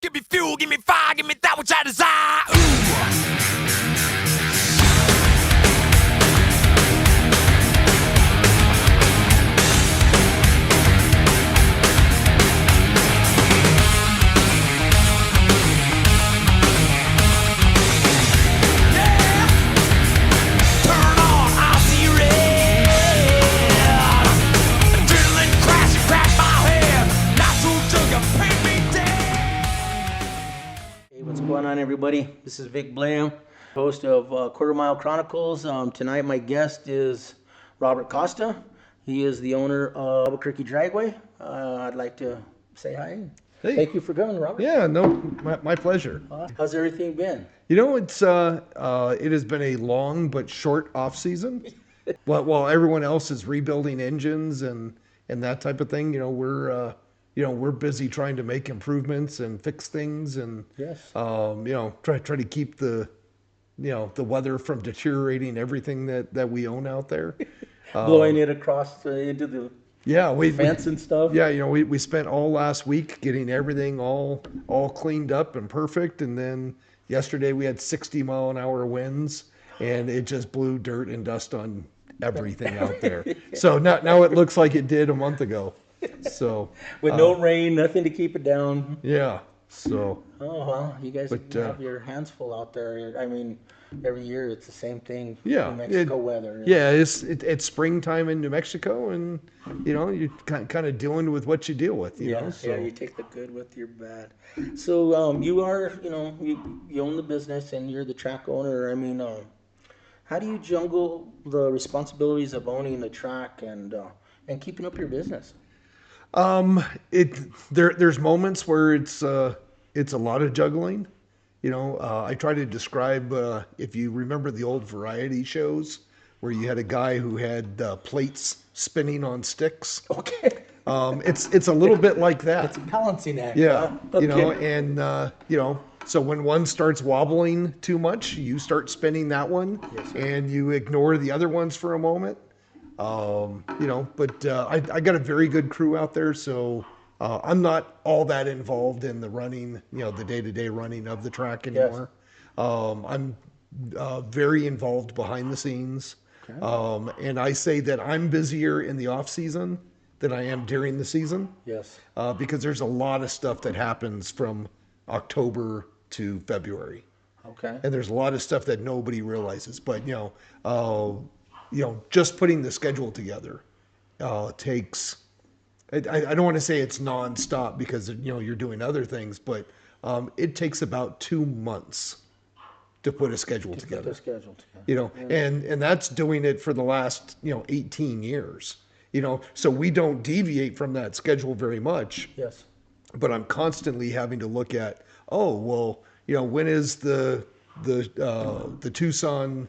give me fuel, give me fire, give me that which I desire. Ooh. What's going on, everybody? This is Vic Blam, host of Quarter Mile Chronicles. Tonight my guest is Robbert Costa. He is the owner of Albuquerque Dragway. I'd like to say hi. Hey. Thank you for coming, Robert. Yeah, no, my pleasure. How's everything been? You know, it has been a long but short off season. While everyone else is rebuilding engines and that type of thing, we're busy trying to make improvements and fix things and Yes. try to keep the weather from deteriorating everything that we own out there. Blowing it across into the fence and stuff. Yeah, we spent all last week getting everything all cleaned up and perfect, and then yesterday we had 60-mile-an-hour winds, and it just blew dirt and dust on everything out there. So now it looks like it did a month ago. So with no rain, nothing to keep it down. Yeah. So. Oh well, you guys have your hands full out there. I mean, every year it's the same thing. Yeah. New Mexico weather. Yeah, it's springtime in New Mexico, and you're kind of dealing with what you deal with. You know. So. Yeah, you take the good with your bad. So you are, you own the business and you're the track owner. I mean, how do you juggle the responsibilities of owning the track and keeping up your business? There's moments where it's a lot of juggling. I try to describe, if you remember the old variety shows where you had a guy who had plates spinning on sticks. Okay. It's a little bit like that. It's a balancing act. Yeah. Huh? Okay. So when one starts wobbling too much, you start spinning that one, Yes, sir. and you ignore the other ones for a moment. But I got a very good crew out there, so I'm not all that involved in the running, the day-to-day running of the track anymore. Yes. I'm very involved behind the scenes. Okay. And I say that I'm busier in the off season than I am during the season. Yes. Because there's a lot of stuff that happens from October to February. Okay. And there's a lot of stuff that nobody realizes, but just putting the schedule together takes. I don't want to say it's nonstop because you're doing other things, but it takes about 2 months to put a schedule together. Put the schedule together. And that's doing it for the last 18 years. So we don't deviate from that schedule very much. Yes. But I'm constantly having to look at, when is the Tucson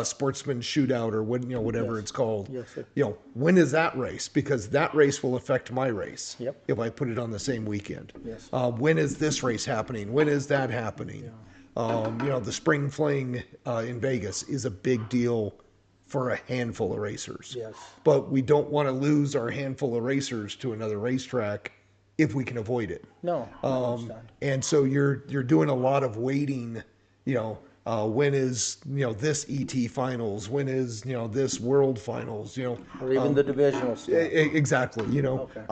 sportsman shootout or whatever it's called. Yes, sir. When is that race? Because that race will affect my race. Yep. If I put it on the same weekend. Yes. When is this race happening? When is that happening? Yeah. The spring fling in Vegas is a big deal for a handful of racers. Yes. But we don't want to lose our handful of racers to another racetrack if we can avoid it. No. And so you're doing a lot of waiting, when is this ET finals? When is this world finals? Or even the divisional stuff. Exactly. Okay.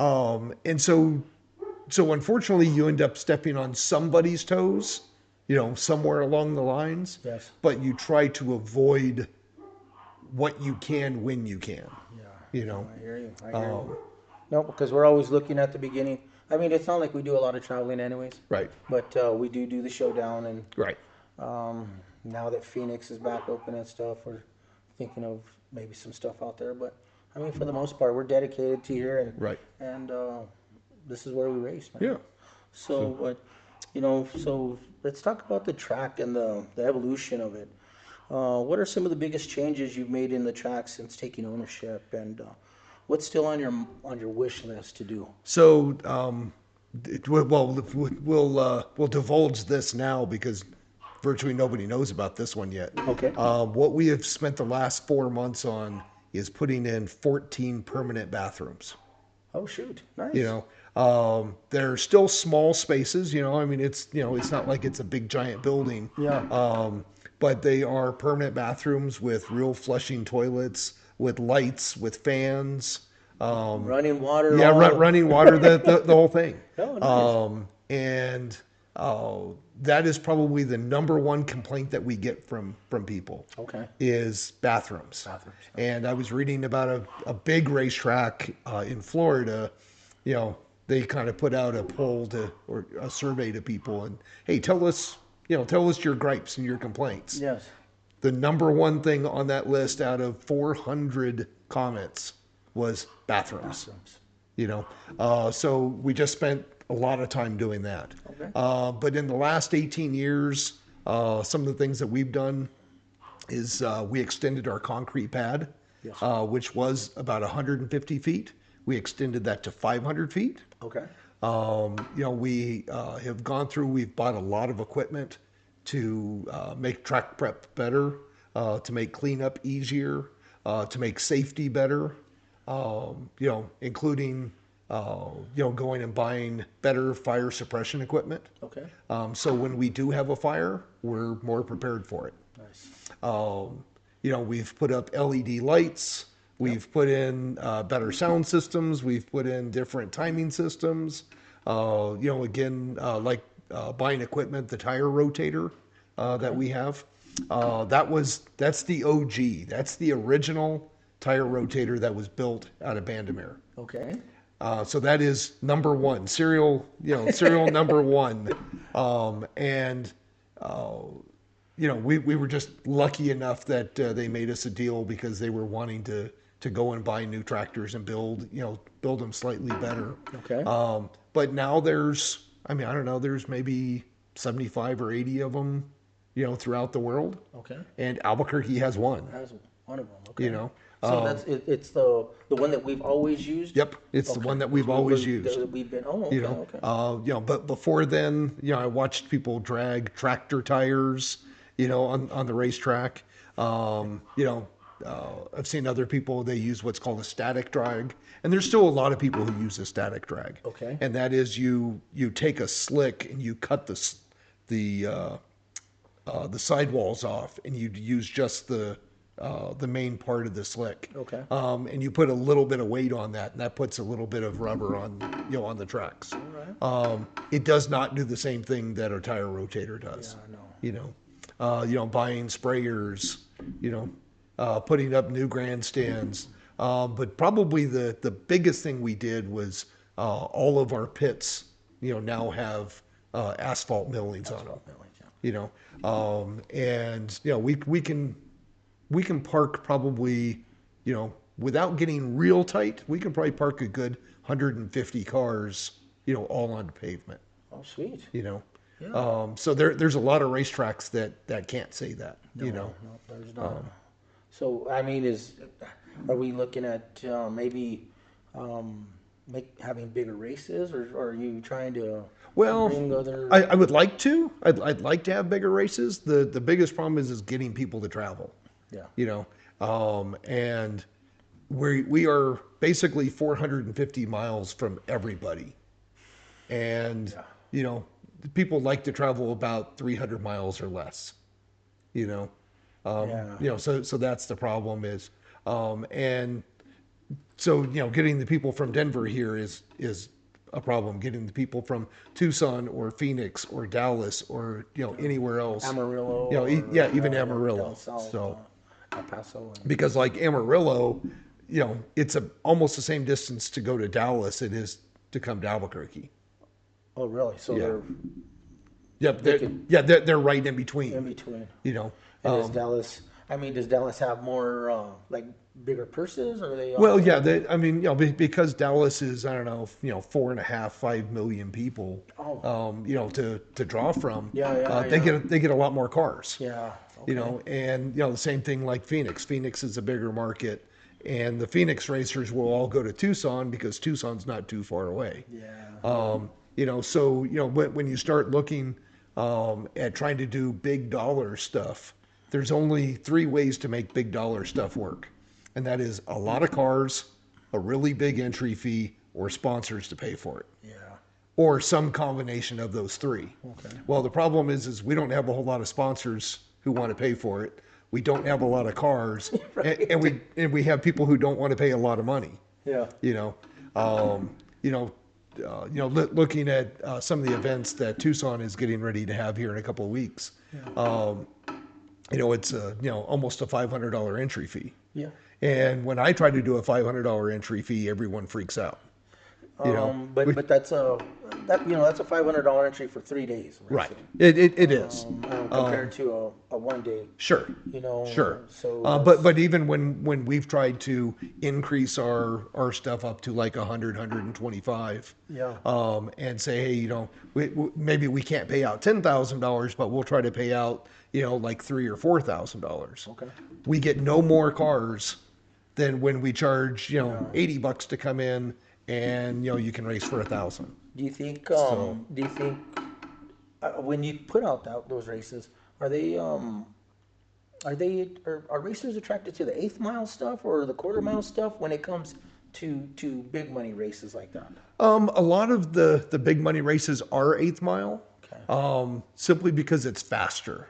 And so unfortunately, you end up stepping on somebody's toes, somewhere along the lines. Yes. But you try to avoid what you can when you can. Yeah. I hear you. No, because we're always looking at the beginning. I mean, it's not like we do a lot of traveling anyways. Right. But we do the showdown and. Right. Now that Phoenix is back open and stuff, we're thinking of maybe some stuff out there. But I mean, for the most part, we're dedicated to here, and Right. And this is where we race, man. Yeah. So so let's talk about the track and the evolution of it. What are some of the biggest changes you've made in the track since taking ownership, and what's still on your wish list to do? So, we'll divulge this now because virtually nobody knows about this one yet. Okay. What we have spent the last 4 months on is putting in 14 permanent bathrooms. Oh shoot! Nice. They're still small spaces, I mean, it's not like it's a big giant building. Yeah. But they are permanent bathrooms with real flushing toilets, with lights, with fans. Running water. Yeah, all. running water, the whole thing. Oh, nice. And that is probably the number one complaint that we get from people. Okay. Is bathrooms. Bathrooms. And I was reading about a big racetrack in Florida. They kind of put out a poll or a survey to people, and hey, tell us your gripes and your complaints. Yes. The number one thing on that list out of 400 comments was bathrooms. So we just spent a lot of time doing that. Okay. But in the last 18 years, some of the things that we've done is we extended our concrete pad, Yes. Which was about 150 feet. We extended that to 500 feet. Okay. We have gone through, we've bought a lot of equipment to make track prep better, to make cleanup easier, to make safety better, including, going and buying better fire suppression equipment. Okay. So when we do have a fire, we're more prepared for it. Nice. We've put up LED lights. We've put in better sound systems. We've put in different timing systems. Like buying equipment, the tire rotator that we have. That's the OG. That's the original tire rotator that was built out of Bandamere. Okay. So that is number one, serial number one. We were just lucky enough that they made us a deal because they were wanting to go and buy new tractors and build them slightly better. Okay. But now there's maybe 75 or 80 of them, throughout the world. Okay. And Albuquerque has one. That's one of them. Okay. So that's it's the one that we've always used. Yep, it's the one that we've always used. We've been. Oh, okay. Okay. But before then, I watched people drag tractor tires, on the racetrack. I've seen other people, they use what's called a static drag, and there's still a lot of people who use a static drag. Okay. And that is you take a slick and you cut the sidewalls off, and you use just the main part of the slick. Okay. And you put a little bit of weight on that, and that puts a little bit of rubber on the tracks. All right. It does not do the same thing that a tire rotator does. Yeah, I know. Buying sprayers, putting up new grandstands. But probably the biggest thing we did was all of our pits, now have asphalt millings on them. We can park probably, without getting real tight, we can probably park a good 150 cars, all on pavement. Oh, sweet. Yeah. So there's a lot of racetracks that can't say that. No, there's not. So I mean, are we looking at maybe having bigger races, or are you trying to? Well, bring other... I would like to. I'd like to have bigger races. The biggest problem is getting people to travel. Yeah. And we are basically 450 miles from everybody, and people like to travel about 300 miles or less. So that's the problem is, and so getting the people from Denver here is a problem. Getting the people from Tucson or Phoenix or Dallas or anywhere else. Amarillo. Even Amarillo. South, El Paso. Because like Amarillo, it's almost the same distance to go to Dallas it is to come to Albuquerque. Oh, really? So they're. Yep. They're right in between. In between. And does Dallas? I mean, does Dallas have more like bigger purses, or are they? Well, yeah. Because Dallas is 4.5-5 million people. Oh. To draw from. They get a lot more cars. Yeah. Okay. And the same thing like Phoenix. Phoenix is a bigger market, and the Phoenix racers will all go to Tucson because Tucson's not too far away. Yeah. So when you start looking at trying to do big dollar stuff, there's only 3 ways to make big dollar stuff work, and that is a lot of cars, a really big entry fee, or sponsors to pay for it. Yeah. Or some combination of those three. Okay. Well, the problem is we don't have a whole lot of sponsors who want to pay for it. We don't have a lot of cars, Right. and we have people who don't want to pay a lot of money. Yeah. You know, looking at some of the events that Tucson is getting ready to have here in a couple of weeks. It's almost a $500 entry fee. Yeah. And when I try to do a $500 entry fee, everyone freaks out. But that's a $500 entry for 3 days. Right. It is. Compared to a 1 day. Sure. Sure. So. But even when we've tried to increase our stuff up to like 100, 125. Yeah. And say, hey, maybe we can't pay out $10,000, but we'll try to pay out, like $3,000 or $4,000. Okay. We get no more cars than when we charge, $80 to come in, and you can race for 1,000. Do you think? When you put out those races, are racers attracted to the 1/8 mile stuff or the 1/4 mile stuff when it comes to big money races like that? A lot of the big money races are 1/8 mile, simply because it's faster.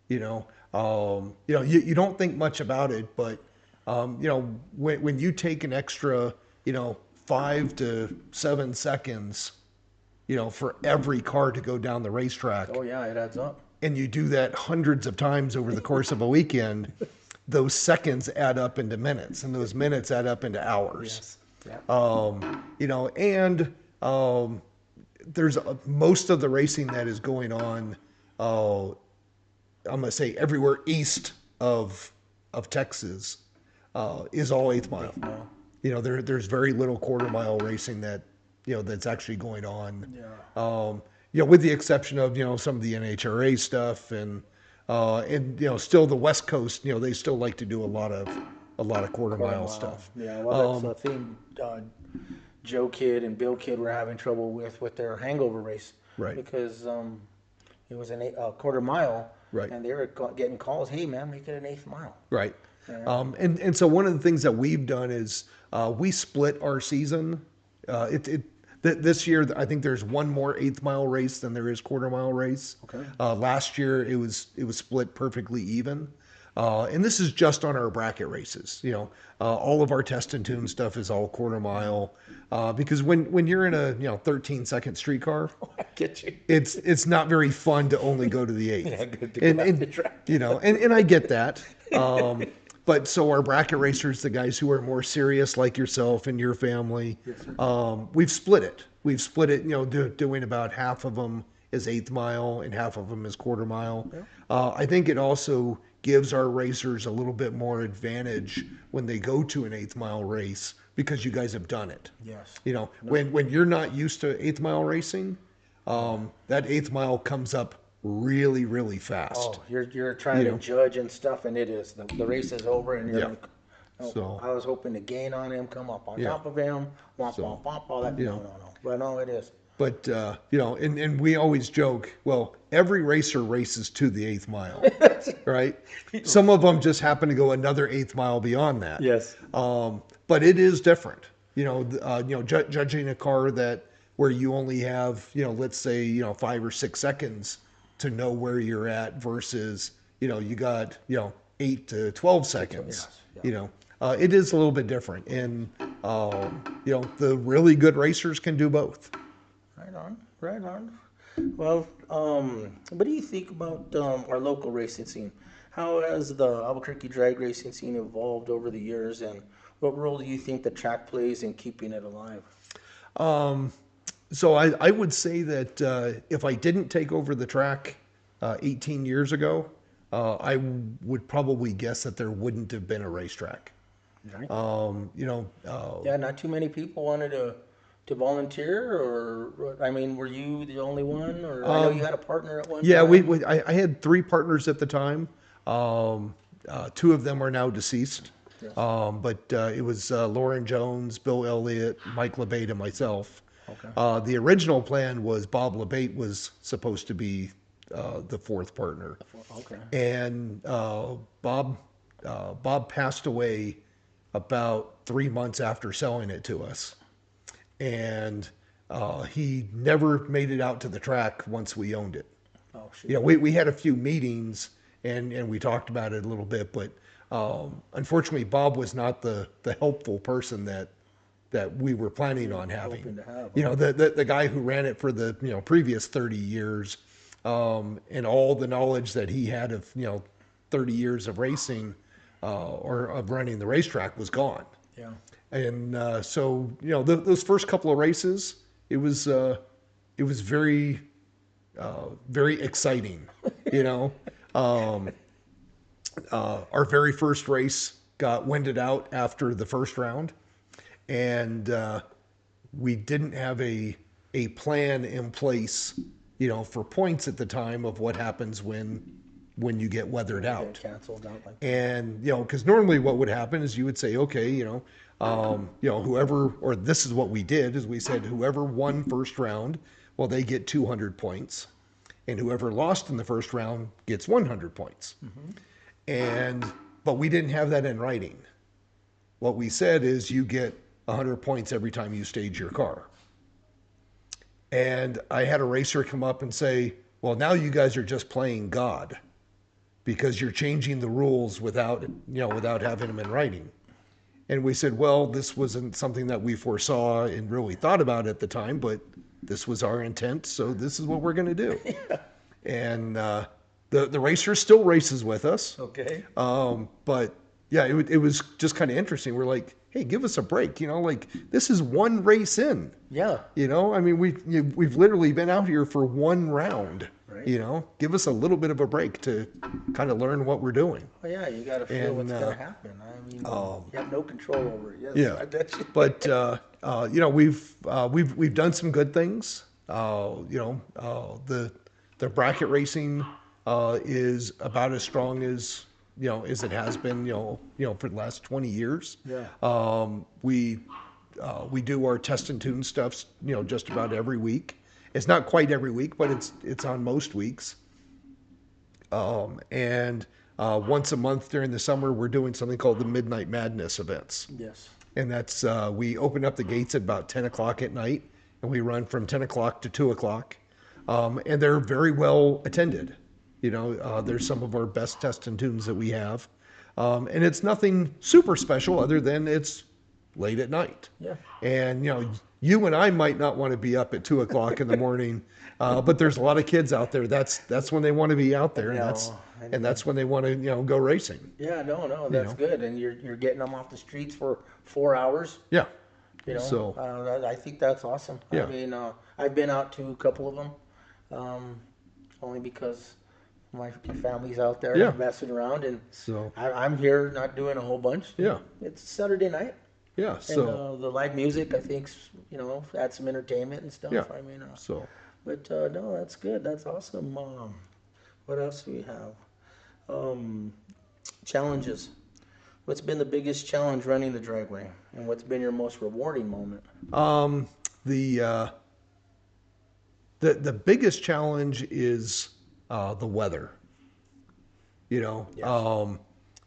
You don't think much about it, but when you take an extra 5 to 7 seconds, for every car to go down the racetrack. Oh yeah, it adds up. And you do that hundreds of times over the course of a weekend, those seconds add up into minutes, and those minutes add up into hours. Yes. Yeah. There's most of the racing that is going on, I'm going to say everywhere east of Texas, is all 1/8 mile. There's very little 1/4 mile racing that's actually going on. Yeah. With the exception of some of the NHRA stuff and still the West Coast. They still like to do a lot of 1/4 mile stuff. Yeah. Well, that's the thing. Joe Kidd and Bill Kidd were having trouble with their hangover race. Right. Because it was a 1/4 mile. Right. And they were getting calls. Hey man, make it an 1/8 mile. Right. And so one of the things that we've done is we split our season. This year, I think there's one more 1/8 mile race than there is 1/4 mile race. Okay. Last year it was split perfectly even. And this is just on our bracket races. All of our test and tune stuff is all 1/4 mile. Because when you're in a 13-second streetcar, I get you. it's not very fun to only go to the 1/8. Yeah, good to go back to the track. And I get that. But so our bracket racers, the guys who are more serious like yourself and your family, we've split it. We've split it, doing about half of them is 1/8 mile and half of them is 1/4 mile. Yeah. I think it also gives our racers a little bit more advantage when they go to an 1/8 mile race because you guys have done it. Yes. When you're not used to 1/8 mile racing, that 1/8 mile comes up really, really fast. Oh, you're trying to judge and stuff, and it is the race is over, and you're Yeah. like, oh, So- I was hoping to gain on him, come up on Yeah. top of him, womp So, womp womp, all that. No. But no, it is. But and we always joke, well, every racer races to the 1/8 mile, right? Some of them just happen to go another 1/8 mile beyond that. Yes. But it is different. Judging a car where you only have, let's say, 5 or 6 seconds to know where you're at versus, you got, 8 to 12 seconds. Yes, It is a little bit different, and the really good racers can do both. Right on. Well, what do you think about our local racing scene? How has the Albuquerque drag racing scene evolved over the years, and what role do you think the track plays in keeping it alive? So I would say that if I didn't take over the track 18 years ago, I would probably guess that there wouldn't have been a racetrack. Right. Yeah, not too many people wanted to volunteer, or were you the only one? Or I know you had a partner at one time. I had 3 partners at the time. 2 of them are now deceased. Yes. But it was Lauren Jones, Bill Elliott, Mike LeBate, and myself. Okay. The original plan was Bob LeBate was supposed to be the 4th partner. Okay. And Bob passed away about 3 months after selling it to us. and he never made it out to the track once we owned it. Oh, shit. You know, we had a few meetings and we talked about it a little bit, but unfortunately, Bob was not the helpful person that we were planning on having. Hoping to have, You know, the guy who ran it for the previous 30 years, and all the knowledge that he had of 30 years of racing or of running the racetrack was gone. Yeah. And so those first couple of races, it was very very exciting. Our very first race got winded out after the first round, and we didn't have a plan in place, for points at the time of what happens when you get weathered out. Canceled out like that. And because normally what would happen is you would say, okay, whoever, or this is what we did, is we said whoever won first round, well, they get 200 points, and whoever lost in the first round gets 100 points. But we didn't have that in writing. What we said is you get 100 points every time you stage your car. And I had a racer come up and say, well, now you guys are just playing God because you're changing the rules without having them in writing. And we said, well, this wasn't something that we foresaw and really thought about at the time, but this was our intent, so this is what we're going to do. And the racer still races with us. Okay. But yeah, it was just kind of interesting. We're like, hey, give us a break. Like this is one race in. Yeah. I mean, we've literally been out here for one round. Right. Give us a little bit of a break to kind of learn what we're doing. Well, yeah, you got to feel what's going to happen. I mean, you have no control over it. Yes, Yeah. I bet you. But we've done some good things. The bracket racing is about as strong as as it has been for the last 20 years. Yeah. We do our test and tune stuff just about every week. It's not quite every week, but it's on most weeks. And once a month during the summer, we're doing something called the Midnight Madness events. Yes. And that's we open up the gates at about 10 o'clock at night, and we run from 10 o'clock to 2 o'clock. And they're very well attended. There's some of our best test and tunes that we have. And it's nothing super special other than it's late at night. Yeah. And, you and I might not want to be up at 2 o'clock in the morning, but there's a lot of kids out there. That's when they want to be out there, and that's when they want to go racing. Yeah, no, that's good. And you're getting them off the streets for 4 hours. Yeah. So I think that's awesome. Yeah. I mean, I've been out to a couple of them, only because my family's out there messing around, and So I'm here not doing a whole bunch. Yeah. It's Saturday night. Yeah. So And the live music, I think, add some entertainment and stuff. Yeah. I mean, so but no, that's good. That's awesome. What else do we have? Challenges. What's been the biggest challenge running the dragway, and what's been your most rewarding moment? the biggest challenge is the weather.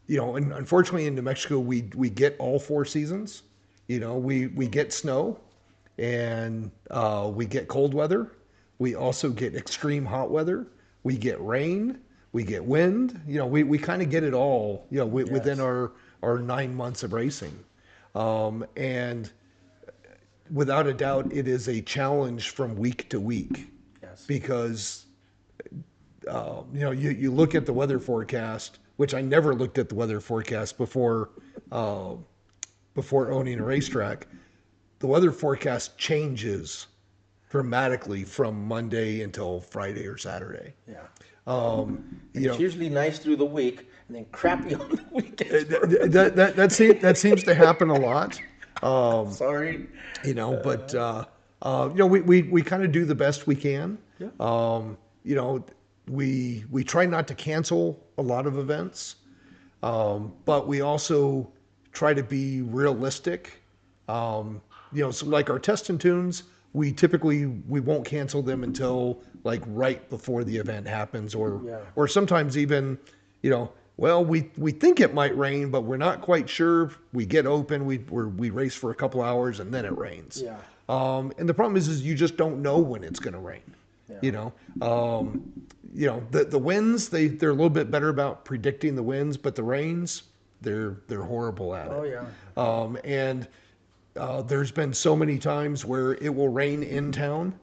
And unfortunately in New Mexico we get all 4 seasons. We get snow, and we get cold weather. We also get extreme hot weather. We get rain. We get wind. We kind of get it all. Within our 9 months of racing, and without a doubt, it is a challenge from week to week. Yes. Because you look at the weather forecast, which I never looked at the weather forecast before owning a racetrack. The weather forecast changes dramatically from Monday until Friday or Saturday. Yeah. It's usually nice through the week, and then crappy on the weekend. That seems to happen a lot. Sorry. But we kind of do the best we can. Yeah. We try not to cancel a lot of events, but we also try to be realistic. So like our test and tunes, we won't cancel them until like right before the event happens, or sometimes even, well, we think it might rain, but we're not quite sure. We get open, we race for a couple hours, and then it rains. Yeah. And the problem is you just don't know when it's going to rain. Yeah. The winds, they're a little bit better about predicting the winds, but the rains, they're horrible at it. Oh, yeah. There's been so many times where it will rain in town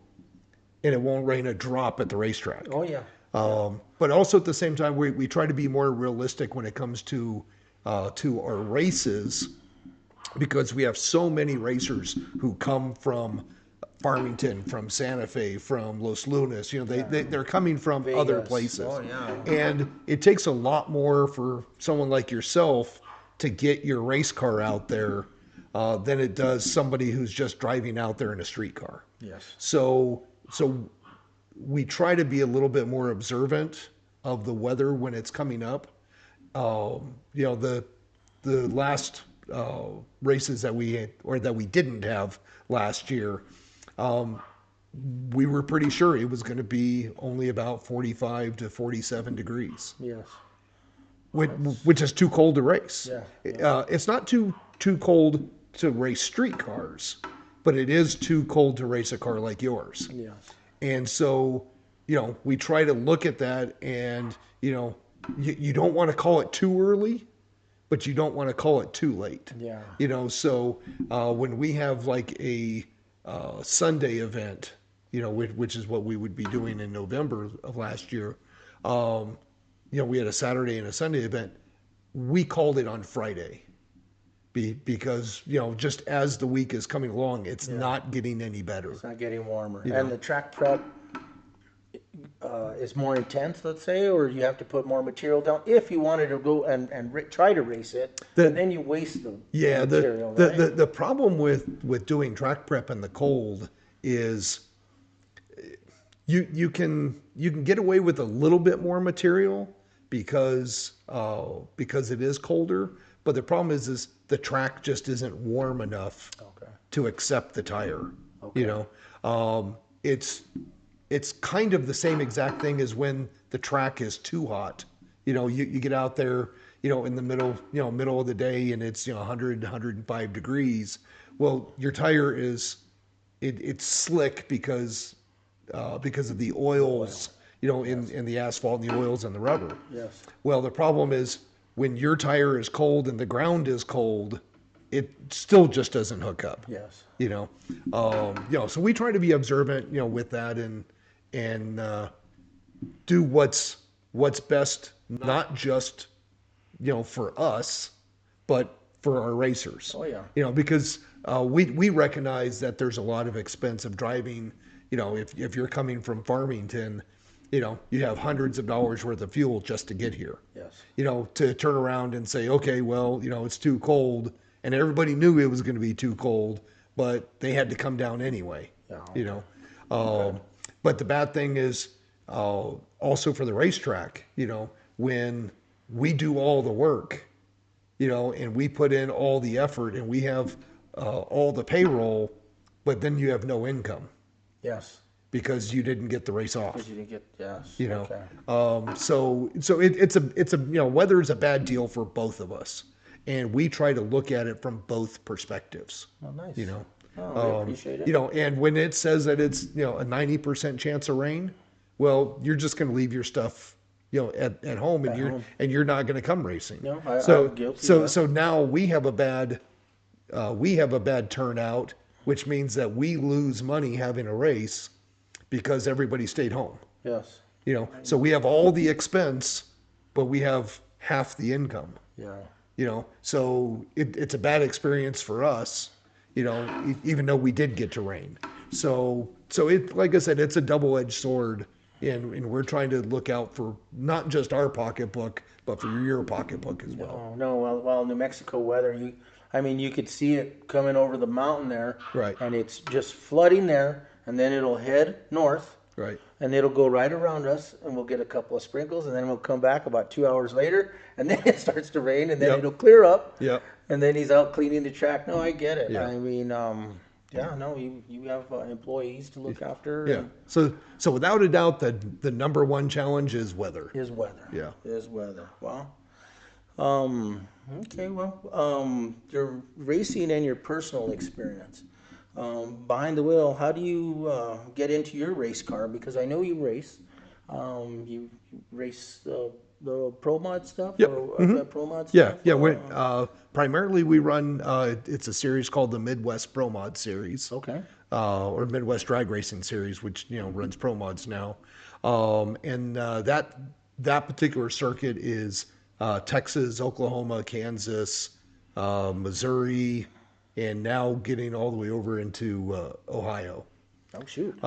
and it won't rain a drop at the racetrack. Oh, yeah. But also at the same time, we try to be more realistic when it comes to our races, because we have so many racers who come from Farmington, from Santa Fe, from Los Lunas. They're coming from Vegas. other places. Oh, yeah. And it takes a lot more for someone like yourself to get your race car out there than it does somebody who's just driving out there in a street car. Yes. So we try to be a little bit more observant of the weather when it's coming up. The last races that we had, or that we didn't have last year, we were pretty sure it was going to be only about 45 to 47 degrees. Yes. Which is too cold to race. Yeah. It's not too cold to race street cars, but it is too cold to race a car like yours. Yes. And so, we try to look at that, and, you don't want to call it too early, but you don't want to call it too late. Yeah. So when we have like a Sunday event, which is what we would be doing in November of last year, we had a Saturday and a Sunday event. We called it on Friday because, just as the week is coming along, it's not getting any better. It's not getting warmer. And the track prep is more intense, let's say, or you have to put more material down if you wanted to go and try to race it, and then you waste the material. The problem with doing track prep in the cold is you can get away with a little bit more material because it is colder, but the problem is the track just isn't warm enough to accept the tire. It's kind of the same exact thing as when the track is too hot. You get out there, in the middle of the day, and it's 100, 105 degrees. Well, your tire it's slick because of the oils, in the asphalt and the oils and the rubber. Yes. Well, the problem is when your tire is cold and the ground is cold, it still just doesn't hook up. Yes. So we try to be observant, with that, and do what's best, not just, for us, but for our racers. Oh, yeah. Because we recognize that there's a lot of expensive driving. If you're coming from Farmington, you have hundreds of dollars worth of fuel just to get here. Yes. To turn around and say, okay, well, it's too cold, and everybody knew it was going to be too cold, but they had to come down anyway. Yeah. But the bad thing is also for the racetrack, when we do all the work, and we put in all the effort, and we have all the payroll, but then you have no income. Yes. Because you didn't get the race off. Because you didn't get, yes. Okay. So it's a weather is a bad deal for both of us, and we try to look at it from both perspectives. Oh, nice. I appreciate it. And when it says that it's a 90% chance of rain, well, you're just going to leave your stuff at home, and you're not going to come racing. No, I'm guilty. So now we have a bad turnout, which means that we lose money having a race because everybody stayed home. Yes. So we have all the expense, but we have half the income. Yeah. So it's a bad experience for us, even though we did get to rain. So it, like I said, it's a double-edged sword, and we're trying to look out for not just our pocketbook, but for your pocketbook as well. No, well, New Mexico weather, you could see it coming over the mountain there. Right. And it's just flooding there, and then it'll head north. Right. And it'll go right around us, and we'll get a couple of sprinkles, and then we'll come back about 2 hours later, and then it starts to rain, and then it'll clear up. Yep. And then he's out cleaning the track. No, I get it. Yeah. You have employees to look after. Yeah. So without a doubt, the number one challenge is weather. Is weather. Yeah. Is weather. Well, okay. Well, your racing and your personal experience. behind the wheel, how do you get into your race car? Because I know you race. You race the Pro Mod stuff Yep. or the Pro Mod Yeah, stuff? yeah. Primarily, we run. It's a series called the Midwest Pro Mod Series, Okay. or Midwest Drag Racing Series, which runs Pro Mods now. And that particular circuit is Texas, Oklahoma, Kansas, Missouri, and now getting all the way over into Ohio. Oh, shoot.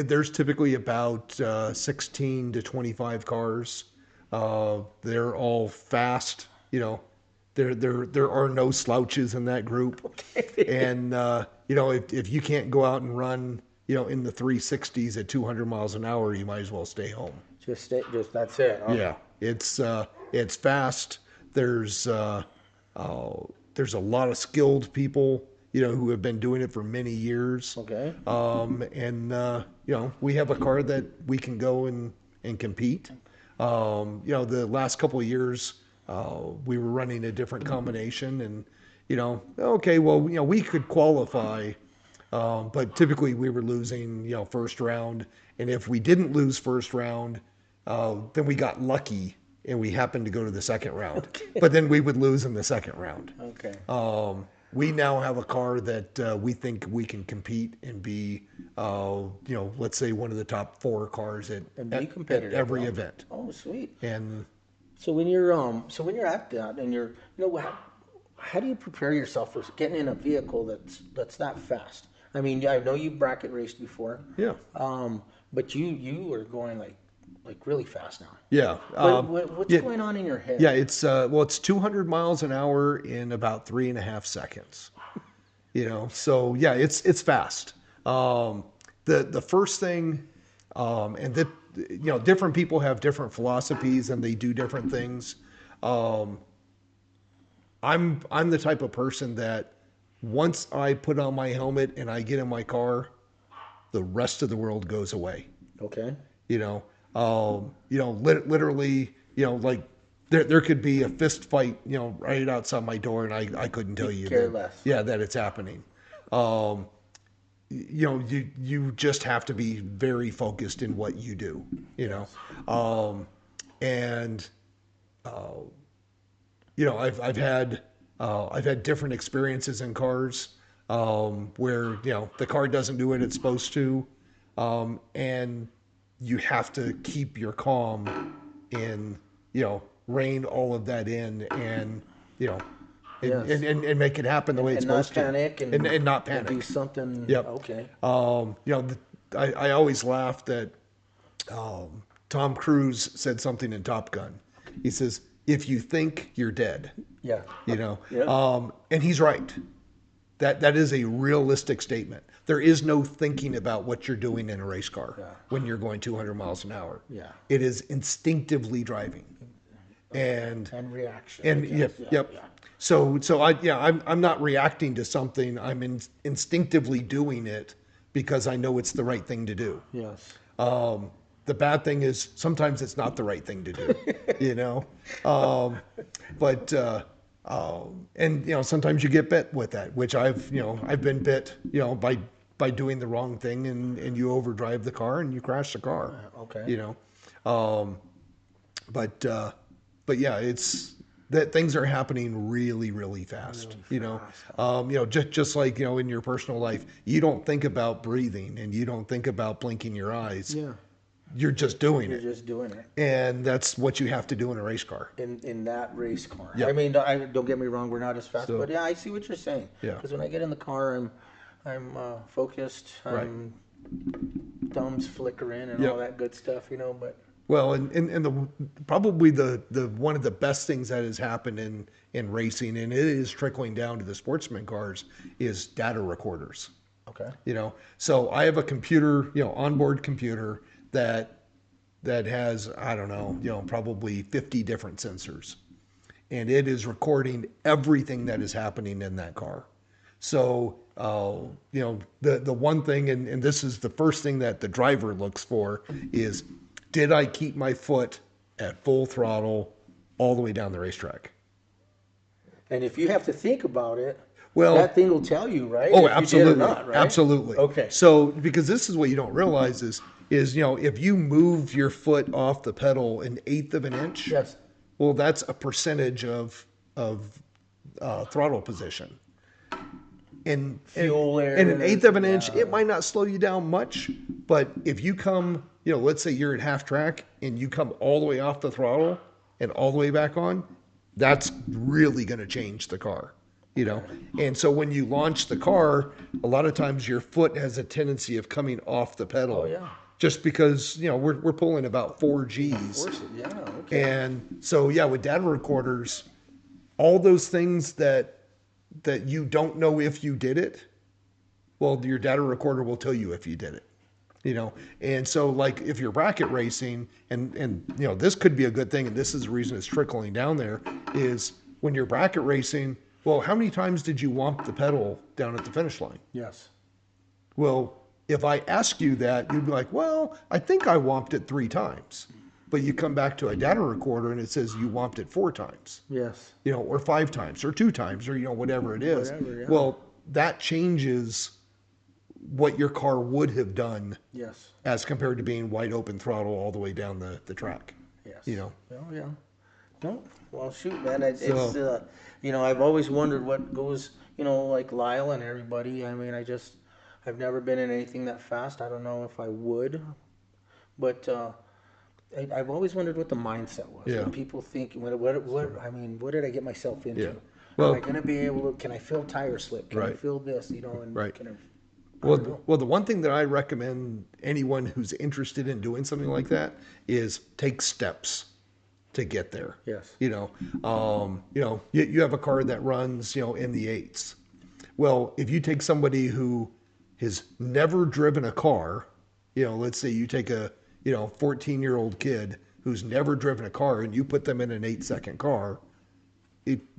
There's typically about 16 to 25 cars. They're all fast. There are no slouches in that group. And if you can't go out and run in the 360s at 200 miles an hour, you might as well stay home. Just that's it. Huh? Yeah, it's fast. There's a lot of skilled people, who have been doing it for many years. Okay. We have a car that we can go and compete. The last couple of years, we were running a different combination, and we could qualify, but typically we were losing, first round, and if we didn't lose first round, then we got lucky and we happened to go to the second round. Okay. But then we would lose in the second round. Okay. We now have a car that we think we can compete and be, let's say one of the top 4 cars at every event. Oh, sweet. And so when you're at that and you're, how do you prepare yourself for getting in a vehicle that's that fast? I mean, I know you bracket raced before. Yeah. But you are going like really fast now. Yeah. What's going on in your head? Yeah, it's 200 miles an hour in about 3.5 seconds. So yeah, it's fast. The first thing, and that different people have different philosophies and they do different things. I'm the type of person that once I put on my helmet and I get in my car, the rest of the world goes away. Okay. Literally, like there could be a fist fight, right outside my door, and I couldn't tell you that, that it's happening. You just have to be very focused in what you do, I've had different experiences in cars, where, the car doesn't do what it's supposed to. And you have to keep your calm and, rein all of that in and, and make it happen the way it's supposed to. And not panic. Do something. Yep. Okay. I always laugh that Tom Cruise said something in Top Gun. He says, "If you think, you're dead." Yeah. Yeah. And he's right. That is a realistic statement. There is no thinking about what you're doing in a race car when you're going 200 miles an hour. Yeah. It is instinctively driving. And reaction. And yep. So I'm not reacting to something. I'm instinctively doing it because I know it's the right thing to do. Yes. The bad thing is sometimes it's not the right thing to do, and sometimes you get bit with that, which I've been bit, by doing the wrong thing, and you overdrive the car and you crash the car. Okay. But yeah, it's that things are happening really, really fast. Just like in your personal life, you don't think about breathing and you don't think about blinking your eyes. Yeah. You're just doing it. You're just doing it. And that's what you have to do in a race car. In that race car. Yep. I mean, don't get me wrong, we're not as fast, but yeah, I see what you're saying. Yeah. Because when I get in the car, I'm focused. I'm thumbs flickering and all that good stuff, but. Well, and probably the one of the best things that has happened in racing, and it is trickling down to the sportsman cars, is data recorders. Okay. So I have a computer, onboard computer that has, I don't know, probably 50 different sensors, and it is recording everything that is happening in that car. So, the one thing, and this is the first thing that the driver looks for, is, did I keep my foot at full throttle all the way down the racetrack? And if you have to think about it, Well, that thing will tell you, right? oh, if absolutely, you did or not, right? absolutely. Okay. So because this is what you don't realize is if you move your foot off the pedal an eighth of an inch, Yes. well, that's a percentage of throttle position. And Fuel air and an eighth of an inch, yeah. it might not slow you down much, but if you come, let's say you're at half track and you come all the way off the throttle and all the way back on, that's really going to change the car. And so when you launch the car, a lot of times your foot has a tendency of coming off the pedal. Oh, yeah. Just because, we're pulling about 4 Gs. Force it, yeah, okay. And so, yeah, with data recorders, all those things that you don't know if you did it, well, your data recorder will tell you if you did it. And so like if you're bracket racing and this could be a good thing, and this is the reason it's trickling down there, is when you're bracket racing, well, how many times did you womp the pedal down at the finish line? Yes. Well, if I ask you that, you'd be like, well, I think I womped it 3 times. But you come back to a data recorder and it says you womped it 4 times. Yes. Or 5 times or 2 times or, whatever it is. Whatever, yeah. Well, that changes what your car would have done. Yes. As compared to being wide open throttle all the way down the track. Yes. Well, yeah. No, well, shoot, man. It's I've always wondered what goes, like Lyle and everybody. I mean, I've never been in anything that fast. I don't know if I would, but I've always wondered what the mindset was. Yeah. When people think, what did I get myself into? Yeah. Well, am I going to be able to? Can I feel tire slip? Can I right. feel this? And Right. Can I, well, the one thing that I recommend anyone who's interested in doing something like that is take steps to get there. Yes. You have a car that runs, in the 8s. Well, if you take somebody who has never driven a car, let's say you take a 14-year-old kid who's never driven a car and you put them in an 8-second car,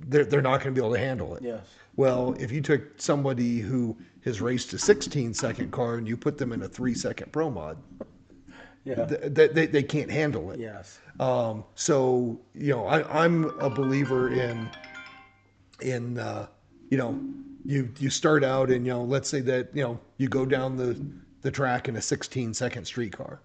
they're not going to be able to handle it. Yes. Well, if you took somebody who has raced a 16-second car and you put them in a 3-second Pro Mod, yeah. they can't handle it. Yes. So I'm a believer in you start out and let's say that you go down the track in a 16-second street car.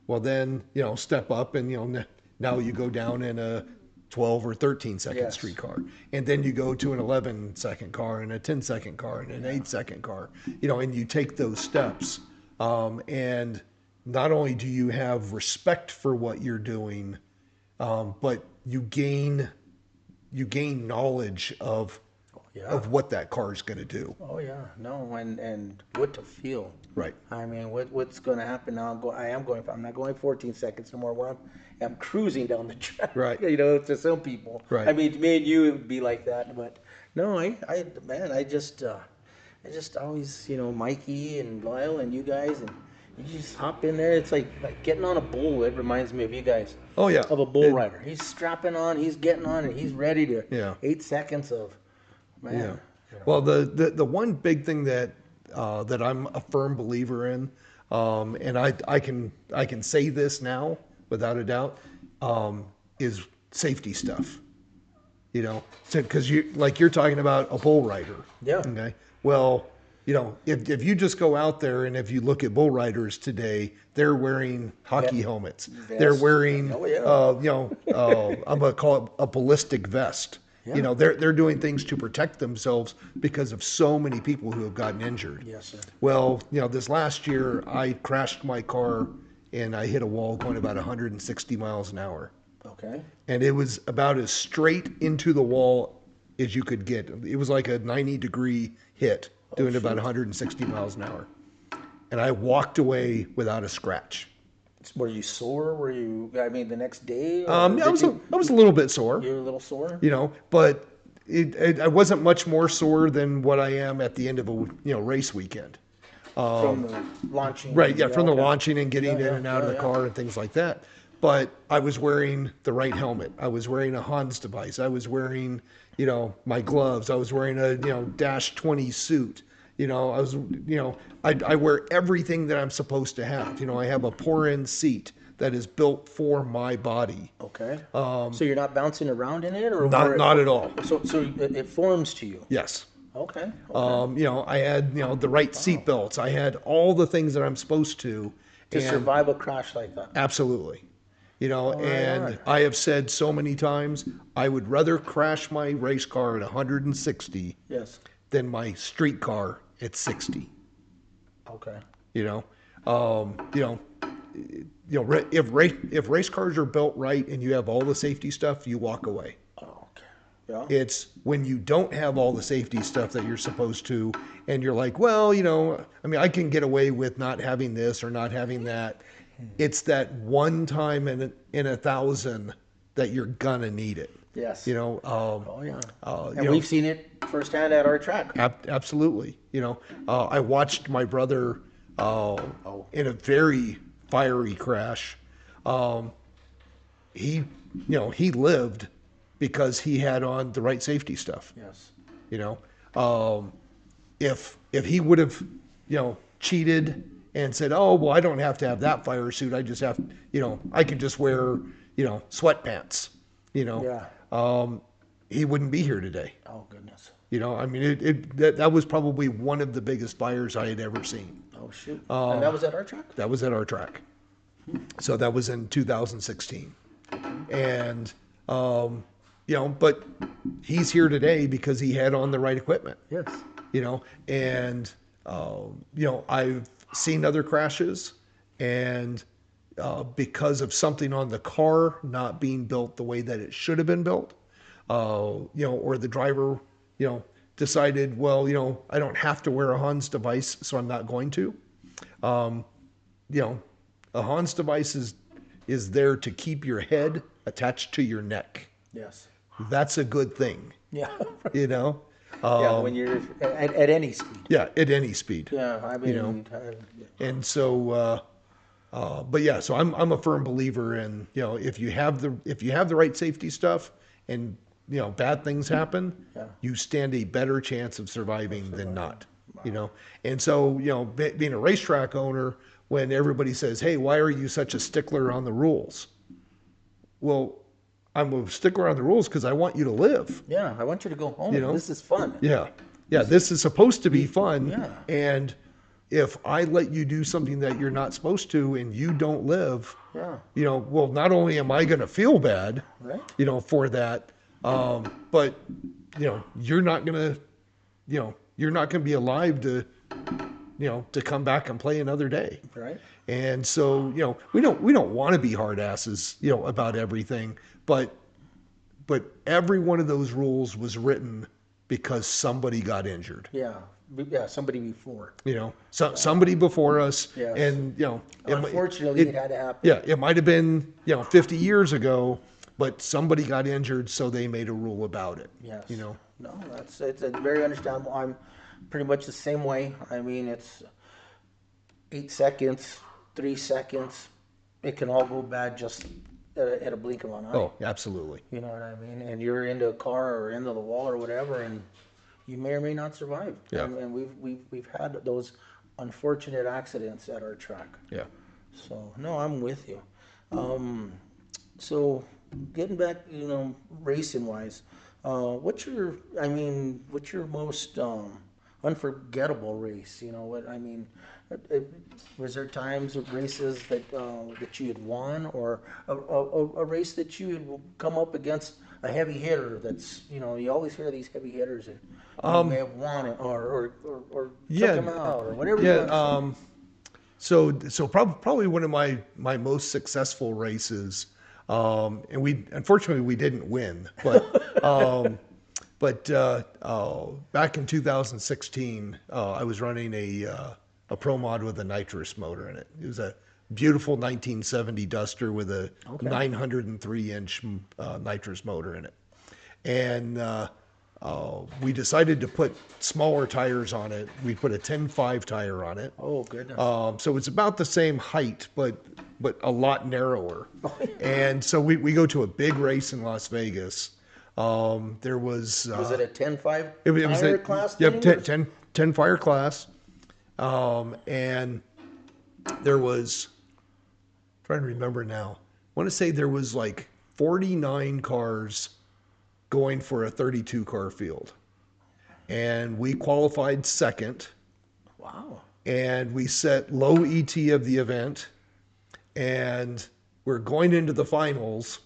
Well, then step up and now you go down in a 12 or 13-second Yes. street car, and then you go to an 11-second car and a 10-second car and an 8-second car. And you take those steps, and not only do you have respect for what you're doing, but you gain knowledge of what that car is going to do. Oh yeah, no, and what to feel. Right. I mean, what's going to happen now? I'm not going 14 seconds anymore. Where I'm cruising down the track. Right. To some people. Right. I mean, me and you it would be like that, but no, I just always, Mikey and Lyle and you guys, and you just hop in there. It's like getting on a bull. It reminds me of you guys. Oh yeah. Of a bull rider. He's strapping on. He's getting on, and he's ready to. Yeah. 8 seconds of. Man. Yeah. Well, the one big thing that I'm a firm believer in, and I can say this now without a doubt, is safety stuff. Because you're talking about a bull rider. Yeah. Okay. Well, if you just go out there and if you look at bull riders today, they're wearing hockey helmets. Vest. They're wearing, Oh, yeah. I'm gonna call it a ballistic vest. Yeah. They're doing things to protect themselves because of so many people who have gotten injured. Yes, sir. Well, this last year I crashed my car and I hit a wall going about 160 miles an hour. Okay. And it was about as straight into the wall as you could get. It was like a 90-degree hit doing about 160 miles an hour. And I walked away without a scratch. Were you sore? The next day? I was a little bit sore. You were a little sore? But I wasn't much more sore than what I am at the end of a race weekend. From the launching. Right, yeah, from the okay. launching and getting in and out of the car and things like that. But I was wearing the right helmet. I was wearing a Hans device. I was wearing, my gloves. I was wearing a, Dash 20 suit. I wear everything that I'm supposed to have. I have a pour-in seat that is built for my body. Okay. So you're not bouncing around in it, or Not at all. So it forms to you. Yes. Okay. You know, I had, you know, the right seat belts. I had all the things that I'm supposed to. To And survive a crash like that. absolutely. You know, Right and on. I have said so many times, I would rather crash my race car at 160 Yes. than my street car at 60. Okay. You know, if race cars are built right and you have all the safety stuff, you walk away. Oh, okay. Yeah. It's when you don't have all the safety stuff that you're supposed to, and you're like, well, you know, I mean, I can get away with not having this or not having that. It's that one time in a thousand that you're gonna need it. Yes. You know. Oh yeah. You And know, we've seen it firsthand at our track. absolutely. You know, I watched my brother in a very fiery crash. He, you know, he lived because he had on the right safety stuff. Yes. You know, if he would have, you know, cheated and said, oh well, I don't have to have that fire suit. I just have, you know, I could just wear, you know, sweatpants. You know, Yeah. He wouldn't be here today. Oh goodness. You know, I mean, that was probably one of the biggest fires I had ever seen. Oh shoot. And that was at our track? That was at our track. So that was in 2016. And, you know, but he's here today because he had on the right equipment. Yes. You know, and, you know, I've seen other crashes, and because of something on the car not being built the way that it should have been built, you know, or the driver, you know, decided, well, you know, I don't have to wear a Hans device, so I'm not going to. You know, a Hans device is there to keep your head attached to your neck. Yes. That's a good thing. Yeah. You know. Yeah. When you're at any speed. Yeah, at any speed. Yeah. I mean. You know. And so, but yeah, so I'm a firm believer in, you know, if you have the right safety stuff, and you know bad things happen, you stand a better chance of surviving than not. Wow. You know, and so, you know, being a racetrack owner, when everybody says, hey, why are you such a stickler on the rules? Well, I'm a stickler on the rules because I want you to live. Yeah, I want you to go home. You know? This is fun. Yeah. This is supposed to be fun. Yeah. And if I let you do something that you're not supposed to and you don't live, you know, well, not only am I going to feel bad, right, you know, for that, but, you know, you're not going to be alive to, you know, to come back and play another day. Right. And so, you know, we don't want to be hard asses, you know, about everything, but every one of those rules was written because somebody got injured. Yeah. Yeah, somebody before. You know, somebody before us. Yes. And, you know, unfortunately, it had to happen. Yeah, it might have been, you know, 50 years ago, but somebody got injured, so they made a rule about it. Yes. You know. No, it's a very understandable. I'm pretty much the same way. I mean, it's 8 seconds, 3 seconds. It can all go bad just at a blink of an eye. Oh, absolutely. You know what I mean? And you're into a car or into the wall or whatever, and you may or may not survive. Yeah. And we've had those unfortunate accidents at our track. Yeah. So no, I'm with you. So getting back, you know, racing wise, what's your most unforgettable race? You know what I mean? Was there times of races that you had won, or a race that you had come up against a heavy hitter that's, you know, you always hear these heavy hitters and you may have won it or took them out or whatever. Yeah. So probably one of my most successful races, and we unfortunately didn't win, but back in 2016, I was running a Pro Mod with a nitrous motor in it. It was a beautiful 1970 Duster with a 903-inch nitrous motor in it. And we decided to put smaller tires on it. We put a 10.5 tire on it. Oh, goodness. So it's about the same height, but a lot narrower. And so we go to a big race in Las Vegas. There was... was it a 10.5 it was tire class? Yep, 10 fire class. And there was... trying to remember now. I want to say there was like 49 cars going for a 32 car field. and we qualified second. Wow. And we set low ET of the event, and we're going into the finals,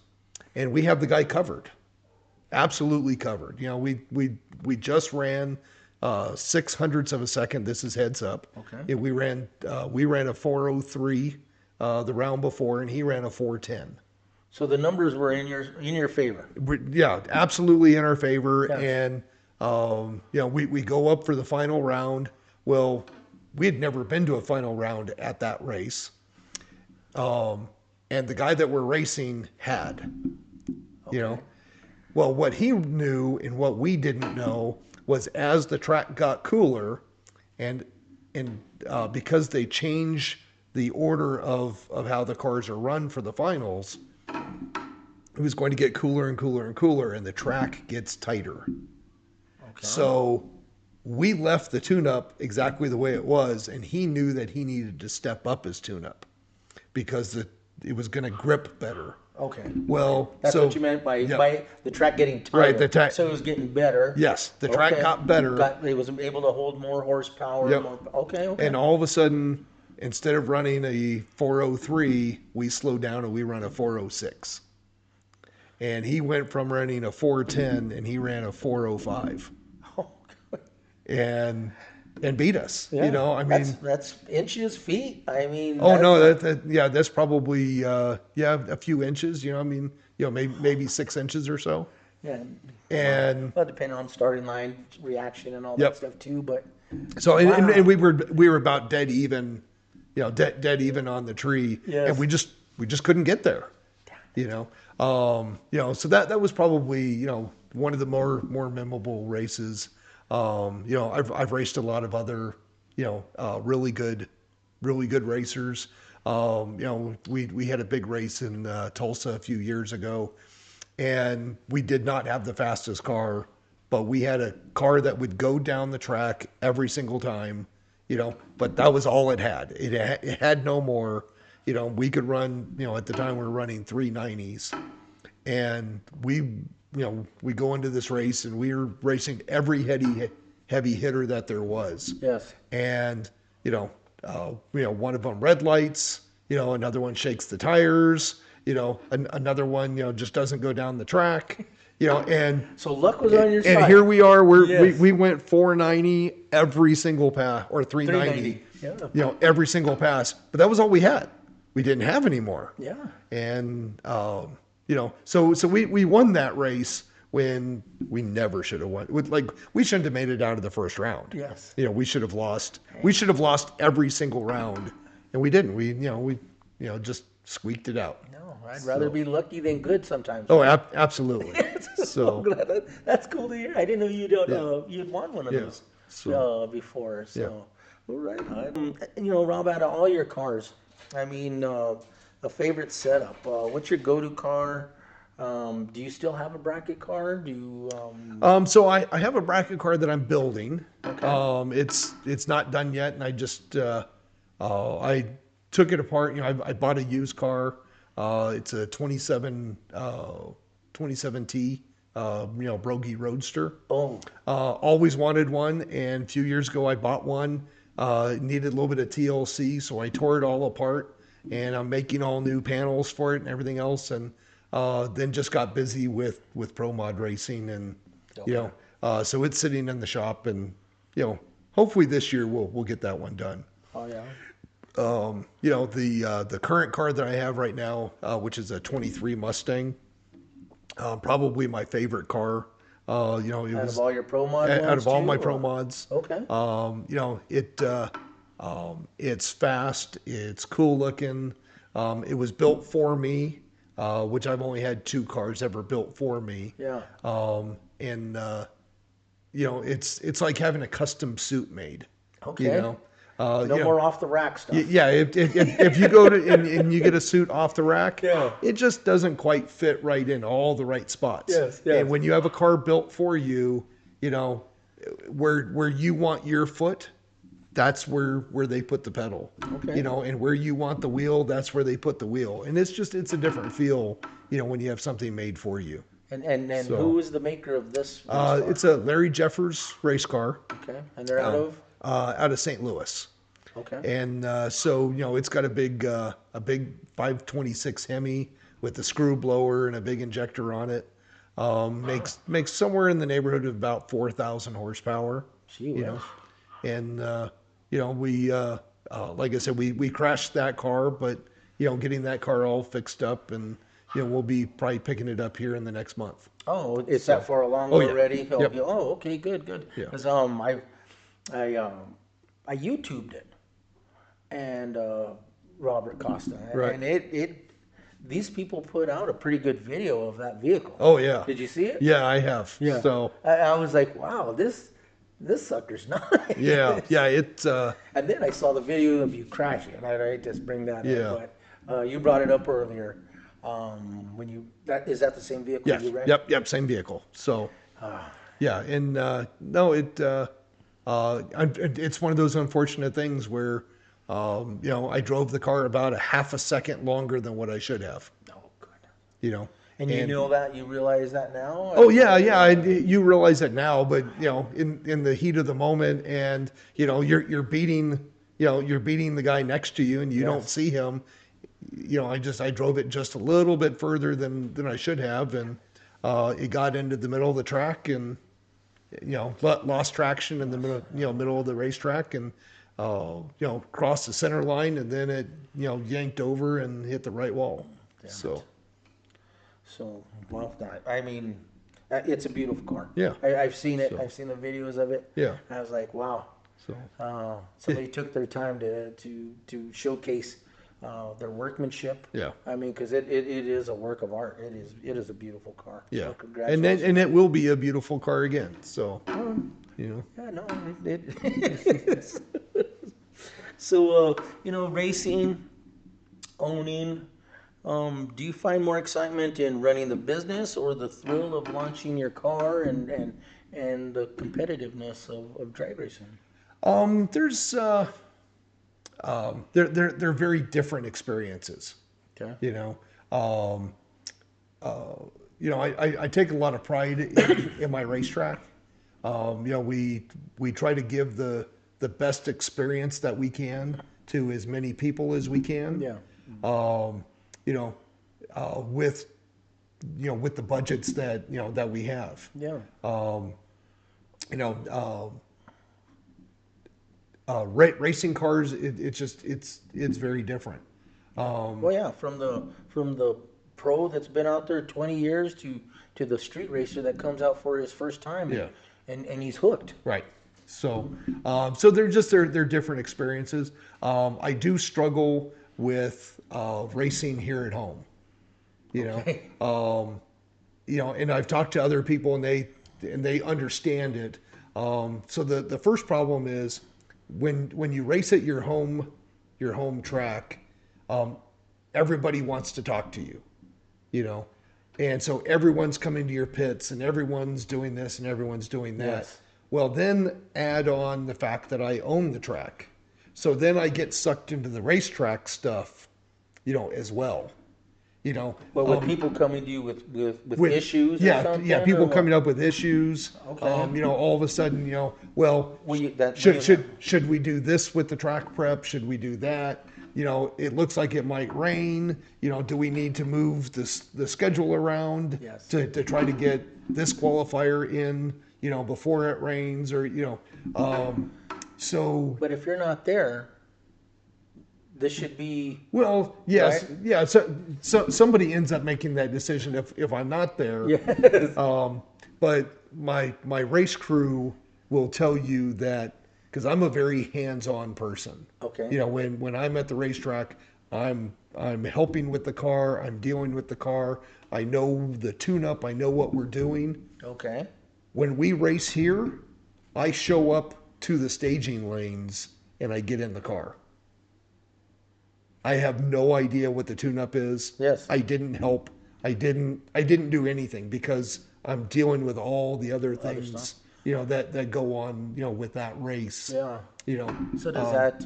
and we have the guy covered, absolutely covered. You know, we just ran 600ths of a second. This is heads up. Okay. Yeah, we ran a 4:03 the round before, and he ran a 4:10. So the numbers were in your favor. Yeah, absolutely in our favor. Yes. And you know, we go up for the final round. Well, we had never been to a final round at that race. And the guy that we're racing had, you know, well, what he knew and what we didn't know was as the track got cooler, and because they change the order of how the cars are run for the finals, it was going to get cooler and cooler and cooler, and the track gets tighter. Okay. So we left the tune-up exactly the way it was, and he knew that he needed to step up his tune-up because it was going to grip better. Okay. Well, that's what you meant by the track getting tighter. Right. So it was getting better. Yes, the track got better. It was able to hold more horsepower. Yep. Okay. And all of a sudden, instead of running a 4:03, we slowed down and we run a 4:06. And he went from running a 4:10 and he ran a 4:05. And beat us. Yeah. You know, I mean, that's inches, feet. I mean, that's probably a few inches. You know, I mean, you know, maybe 6 inches or so. Yeah. And well, depending on starting line reaction and all that stuff too. But so and we were about dead even, you know, dead even on the tree. Yes. And we just couldn't get there. You know, so that was probably, you know, one of the more memorable races. You know, I've raced a lot of other, you know, really good racers. You know, we had a big race in Tulsa a few years ago, and we did not have the fastest car, but we had a car that would go down the track every single time, you know, but that was all it had. It had no more. You know, we could run, you know, at the time we were running 390s, and we go into this race and we were racing every heavy hitter that there was. Yes. And, you know, one of them red lights, you know, another one shakes the tires, you know, another one, you know, just doesn't go down the track, you know, and so luck was on your side. And here we are, we went 490 every single pass, or 390, you know, every single pass, but that was all we had. We didn't have any more. Yeah. And, you know, so we won that race when we never should have won. Like, we shouldn't have made it out of the first round. Yes. You know, we should have lost. We should have lost every single round, and we didn't. We just squeaked it out. No, I'd rather be lucky than good sometimes. Oh, absolutely. So that's cool to hear. I didn't know you'd won one of those before. So, all right. You know, Rob, out of all your cars, I mean, a favorite setup. What's your go-to car? Do you still have a bracket car? Do you? So I have a bracket car that I'm building. Okay. It's not done yet, and I just I took it apart. You know, I bought a used car. It's a 27T, you know, Brogy Roadster. Oh. Always wanted one, and a few years ago I bought one. It needed a little bit of TLC, so I tore it all apart, and I'm making all new panels for it and everything else, and then just got busy with Pro Mod racing, and you know, so it's sitting in the shop, and you know, hopefully this year we'll get that one done. Oh yeah. You know, the current car that I have right now, which is a 23 Mustang, probably my favorite car. You know, it was out of all your Pro Mods. Out of all my Pro Mods. Okay. You know, it's fast, it's cool looking. It was built for me, which I've only had 2 cars ever built for me. Yeah. And you know, it's like having a custom suit made. Okay. You know. No more off the rack stuff. Yeah, if you go to and you get a suit off the rack, it just doesn't quite fit right in all the right spots. Yes. And when you have a car built for you, you know, where you want your foot, that's where they put the pedal. Okay. You know, and where you want the wheel, that's where they put the wheel. And it's a different feel, you know, when you have something made for you. And So, who is the maker of this race car? it's a Larry Jeffers race car Okay, and they're out of St. Louis. okay. And so, it's got a big 526 Hemi with the screw blower and a big injector on it. Makes somewhere in the neighborhood of about 4,000 horsepower. Gee You know, whiz. and we like I said, we crashed that car, but getting that car all fixed up, and we'll be probably picking it up here in the next month. Oh, it's that far along Oh, yeah. already? Yep. Oh, okay, good. Yeah. Because I YouTubed it, and Robert Costa, Right. and these people put out a pretty good video of that vehicle. Oh yeah. Did you see it? Yeah, I have. Yeah. So I was like, wow, this sucker's nice. yeah, it's And then I saw the video of you crashing, and I just bring that Yeah. up. But you brought it up earlier. Is that the same vehicle yes, you ran? yep, same vehicle. So yeah, and no, it's one of those unfortunate things where I drove the car about a half a second longer than what I should have. Oh, good. And You know that? You realize that now? Oh yeah, you realize it now, but in the heat of the moment, and you're beating the guy next to you, and you don't see him. I drove it just a little bit further than I should have, and it got into the middle of the track, and lost traction in the middle of the racetrack, and crossed the center line, and then it yanked over and hit the right wall. Damn So. it. So, well, I mean, it's a beautiful car. Yeah. I've seen it. So. I've seen the videos of it. Yeah. I was like, wow. So. Somebody took their time to showcase their workmanship. Yeah. I mean, because it is a work of art. It is a beautiful car. Yeah. So congratulations. And it will be a beautiful car again. So. Yeah, no, it So, racing, owning. Do you find more excitement in running the business or the thrill of launching your car and the competitiveness of drag racing? There's they're very different experiences. Okay. I take a lot of pride in my racetrack. We try to give the best experience that we can to as many people as we can. Yeah. With the budgets that we have. Yeah. Racing cars, it's very different. Well, yeah, from the pro that's been out there 20 years to the street racer that comes out for his first time. Yeah. And he's hooked. Right. So they're different experiences. I do struggle with racing here at home. Okay. And I've talked to other people, and they understand it. So the first problem is when you race at your home track, everybody wants to talk to you, and so everyone's coming to your pits, and everyone's doing this and everyone's doing that. Yes. Well, then add on the fact that I own the track, so then I get sucked into the racetrack stuff, as well. But with people coming to you with issues or something? Yeah, people coming up with issues. Okay. All of a sudden, should we do this with the track prep? Should we do that? It looks like it might rain. Do we need to move the schedule around Yes. to try to get this qualifier in, before it rains, or so. But if you're not there, this should be. Well, yes, right? yeah. So somebody ends up making that decision if I'm not there. Yes. But my race crew will tell you that, because I'm a very hands-on person. Okay. When I'm at the racetrack, I'm helping with the car. I'm dealing with the car. I know the tune-up. I know what we're doing. Okay. When we race here, I show up to the staging lanes and I get in the car. I have no idea what the tune-up is. Yes. I didn't help. I didn't do anything, because I'm dealing with all the other things, that go on, with that race. Yeah. You know. So does that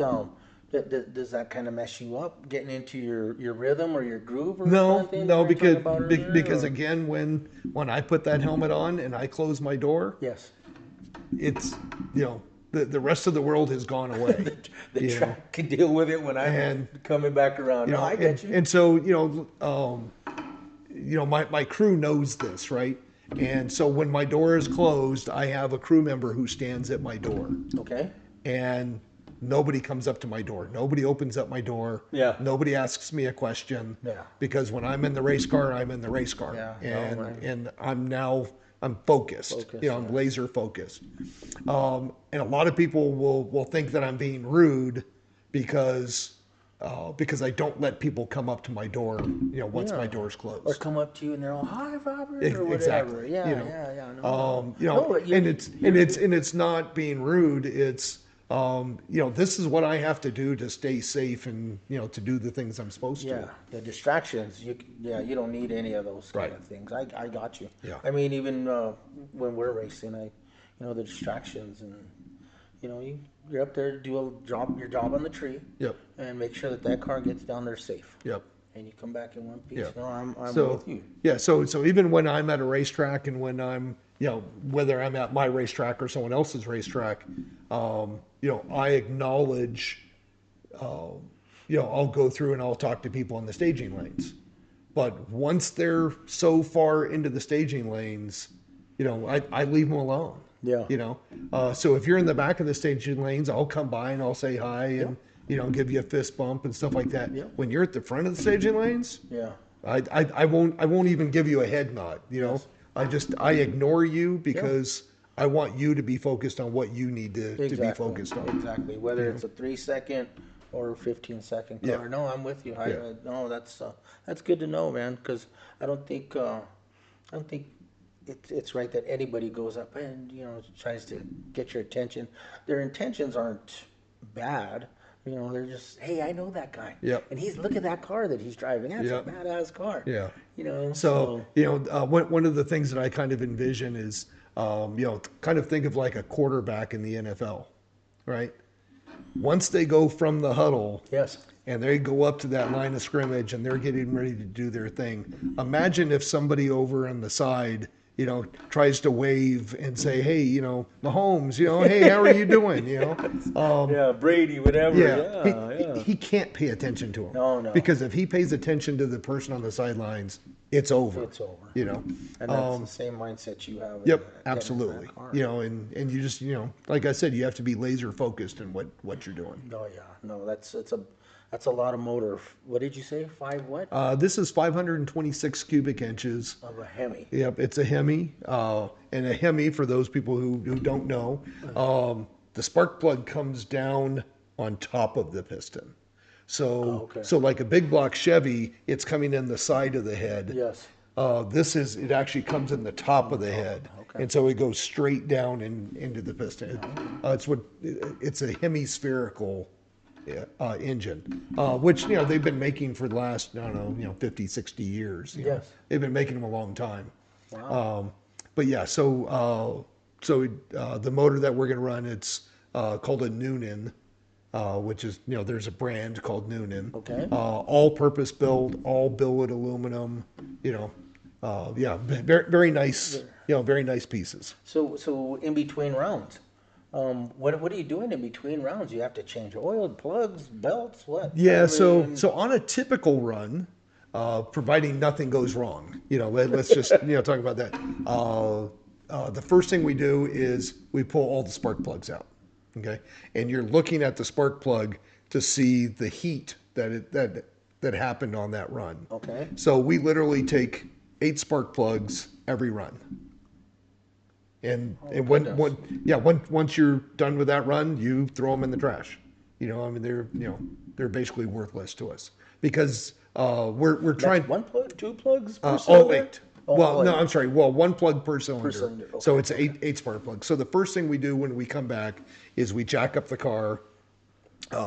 Does that kind of mess you up, getting into your rhythm or your groove or No, something? no, we were talking because about earlier, because or- again, when I put that helmet on and I close my door, yes, it's, the rest of the world has gone away. the you know, track can deal with it when I'm And, coming back around. No, I get you. and so my crew knows this, right? And so when my door is closed, I have a crew member who stands at my door, Okay. and nobody comes up to my door. Nobody opens up my door. Yeah. Nobody asks me a question. Yeah. Because when I'm in the race car, I'm in the race car. Yeah, no, And right. and I'm focused. Focused, I'm yeah. laser focused. And a lot of people will think that I'm being rude because I don't let people come up to my door, once Yeah. my door's closed. Or come up to you and they're all, "Hi, Robert," or whatever. Exactly. Yeah, You know. yeah. No, No, you- and it's not being rude. It's this is what I have to do to stay safe and to do the things I'm supposed yeah, to. the distractions. You don't need any of those kind Right. of things. I got you. Yeah. I mean, even when we're racing, the distractions and you're up there to do your job on the tree. Yep. And make sure that car gets down there safe. Yep. And you come back in one piece. Yeah. No, I'm So with you. yeah, so even when I'm at a racetrack and when I'm whether I'm at my racetrack or someone else's racetrack, I acknowledge. I'll go through and I'll talk to people in the staging lanes, but once they're so far into the staging lanes, I leave them alone. Yeah. So if you're in the back of the staging lanes, I'll come by and I'll say hi and give you a fist bump and stuff like that. Yeah. When you're at the front of the staging lanes, Yeah. I won't even give you a head nod. Yes. I ignore you because I want you to be focused on what you need to be Exactly. focused on. Exactly. Whether it's a 3-second or 15-second car. Yeah. No, I'm with you. Yeah. No, that's good to know, man. Because I don't think it's right that anybody goes up and tries to get your attention. Their intentions aren't bad. They're just, hey, I know that guy. Yep. And look at that car that he's driving. That's Yep. a badass car. Yeah. So One of the things that I kind of envision is, kind of think of like a quarterback in the NFL, right? Once they go from the huddle, yes. and they go up to that line of scrimmage and they're getting ready to do their thing. Imagine if somebody over on the side, tries to wave and say, hey, Mahomes, hey, how are you doing? Yeah, Brady, whatever. Yeah, he can't pay attention to him. No. Because if he pays attention to the person on the sidelines, it's over. It's over. And that's the same mindset you have. Yep, getting in absolutely. that car. And you just, like I said, you have to be laser focused in what you're doing. Oh yeah, no, that's a lot of motor. What did you say? 5 what? This is 526 cubic inches. Of a Hemi. Yep, it's a Hemi. And a Hemi, for those people who don't know, the spark plug comes down on top of the piston. So, okay. so like a big block Chevy, it's coming in the side of the head. Yes. It actually comes in the top of the head. Okay. And so it goes straight down into the piston. It's a hemispherical engine, which, they've been making for the last, 50, 60 years. Yes. They've been making them a long time. Wow. But yeah, so the motor that we're going to run, it's called a Noonan, which is, there's a brand called Noonan. Okay. All purpose build, all billet aluminum, very, very nice, very nice pieces. So in between rounds, what are you doing in between rounds? You have to change oil, plugs, belts, what? Yeah, so mean, on a typical run, providing nothing goes wrong, let's just talk about that. The first thing we do is we pull all the spark plugs out, okay? And you're looking at the spark plug to see the heat that happened on that run. Okay. So we literally take 8 spark plugs every run. And once you're done with that run, you throw them in the trash. They're basically worthless to us because we're trying. That's 1 plug, 2 plugs per All cylinder? 8. Oh, Well, all no, 8. I'm sorry. Well, 1 plug per cylinder. cylinder, okay. So it's eight spark plugs. So the first thing we do when we come back is we jack up the car.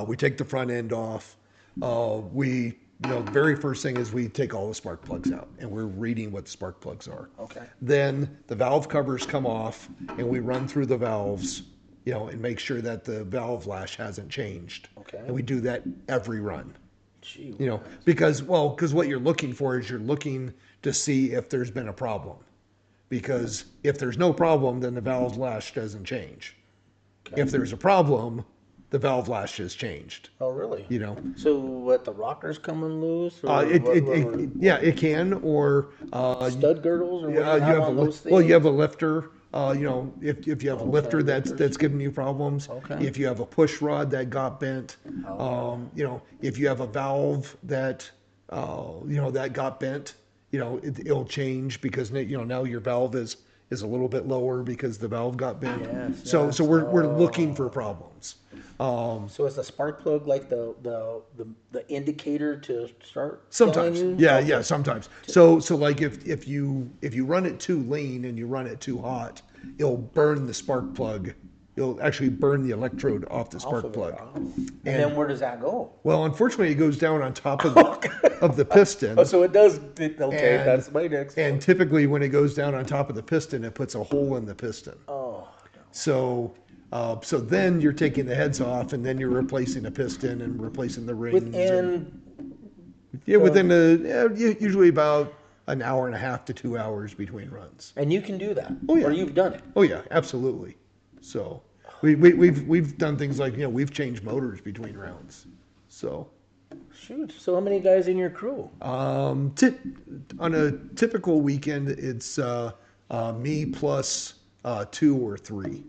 We take the front end off. Very first thing is we take all the spark plugs out and we're reading what the spark plugs are. Okay. Then the valve covers come off and we run through the valves and make sure that the valve lash hasn't changed. Okay. And we do that every run. Gee, Because what you're looking for is you're looking to see if there's been a problem. Because if there's no problem, then the valve lash doesn't change. okay. If there's a problem, the valve lash has changed. Oh, really? So what, the rockers coming loose? Or it can, or stud girdles, or what do you you have have on those things? well, you have a lifter. If you have a lifter that's giving you problems, Okay. if you have a push rod that got bent, if you have a valve that that got bent, it'll change because now your valve is a little bit lower because the valve got bent. Yes, so yes. we're looking for problems. So is the spark plug like the indicator to start Sometimes, telling you? yeah, sometimes. So like if you run it too lean and you run it too hot, it'll burn the spark plug. It'll actually burn the electrode off the spark plug. Oh. And then where does that go? Well, unfortunately, it goes down on top of the piston. Oh, so it does. Okay, And- that's my next. And typically, when it goes down on top of the piston, it puts a hole in the piston. Oh. So then you're taking the heads off, and then you're replacing the piston and replacing the rings. Within. Within usually about an hour and a half to 2 hours between runs. And you can do that. Oh, yeah. Or you've done it. Oh yeah, absolutely. So we've done things like we've changed motors between rounds. So Shoot. So how many guys in your crew? on a typical weekend, it's me plus 2 or 3.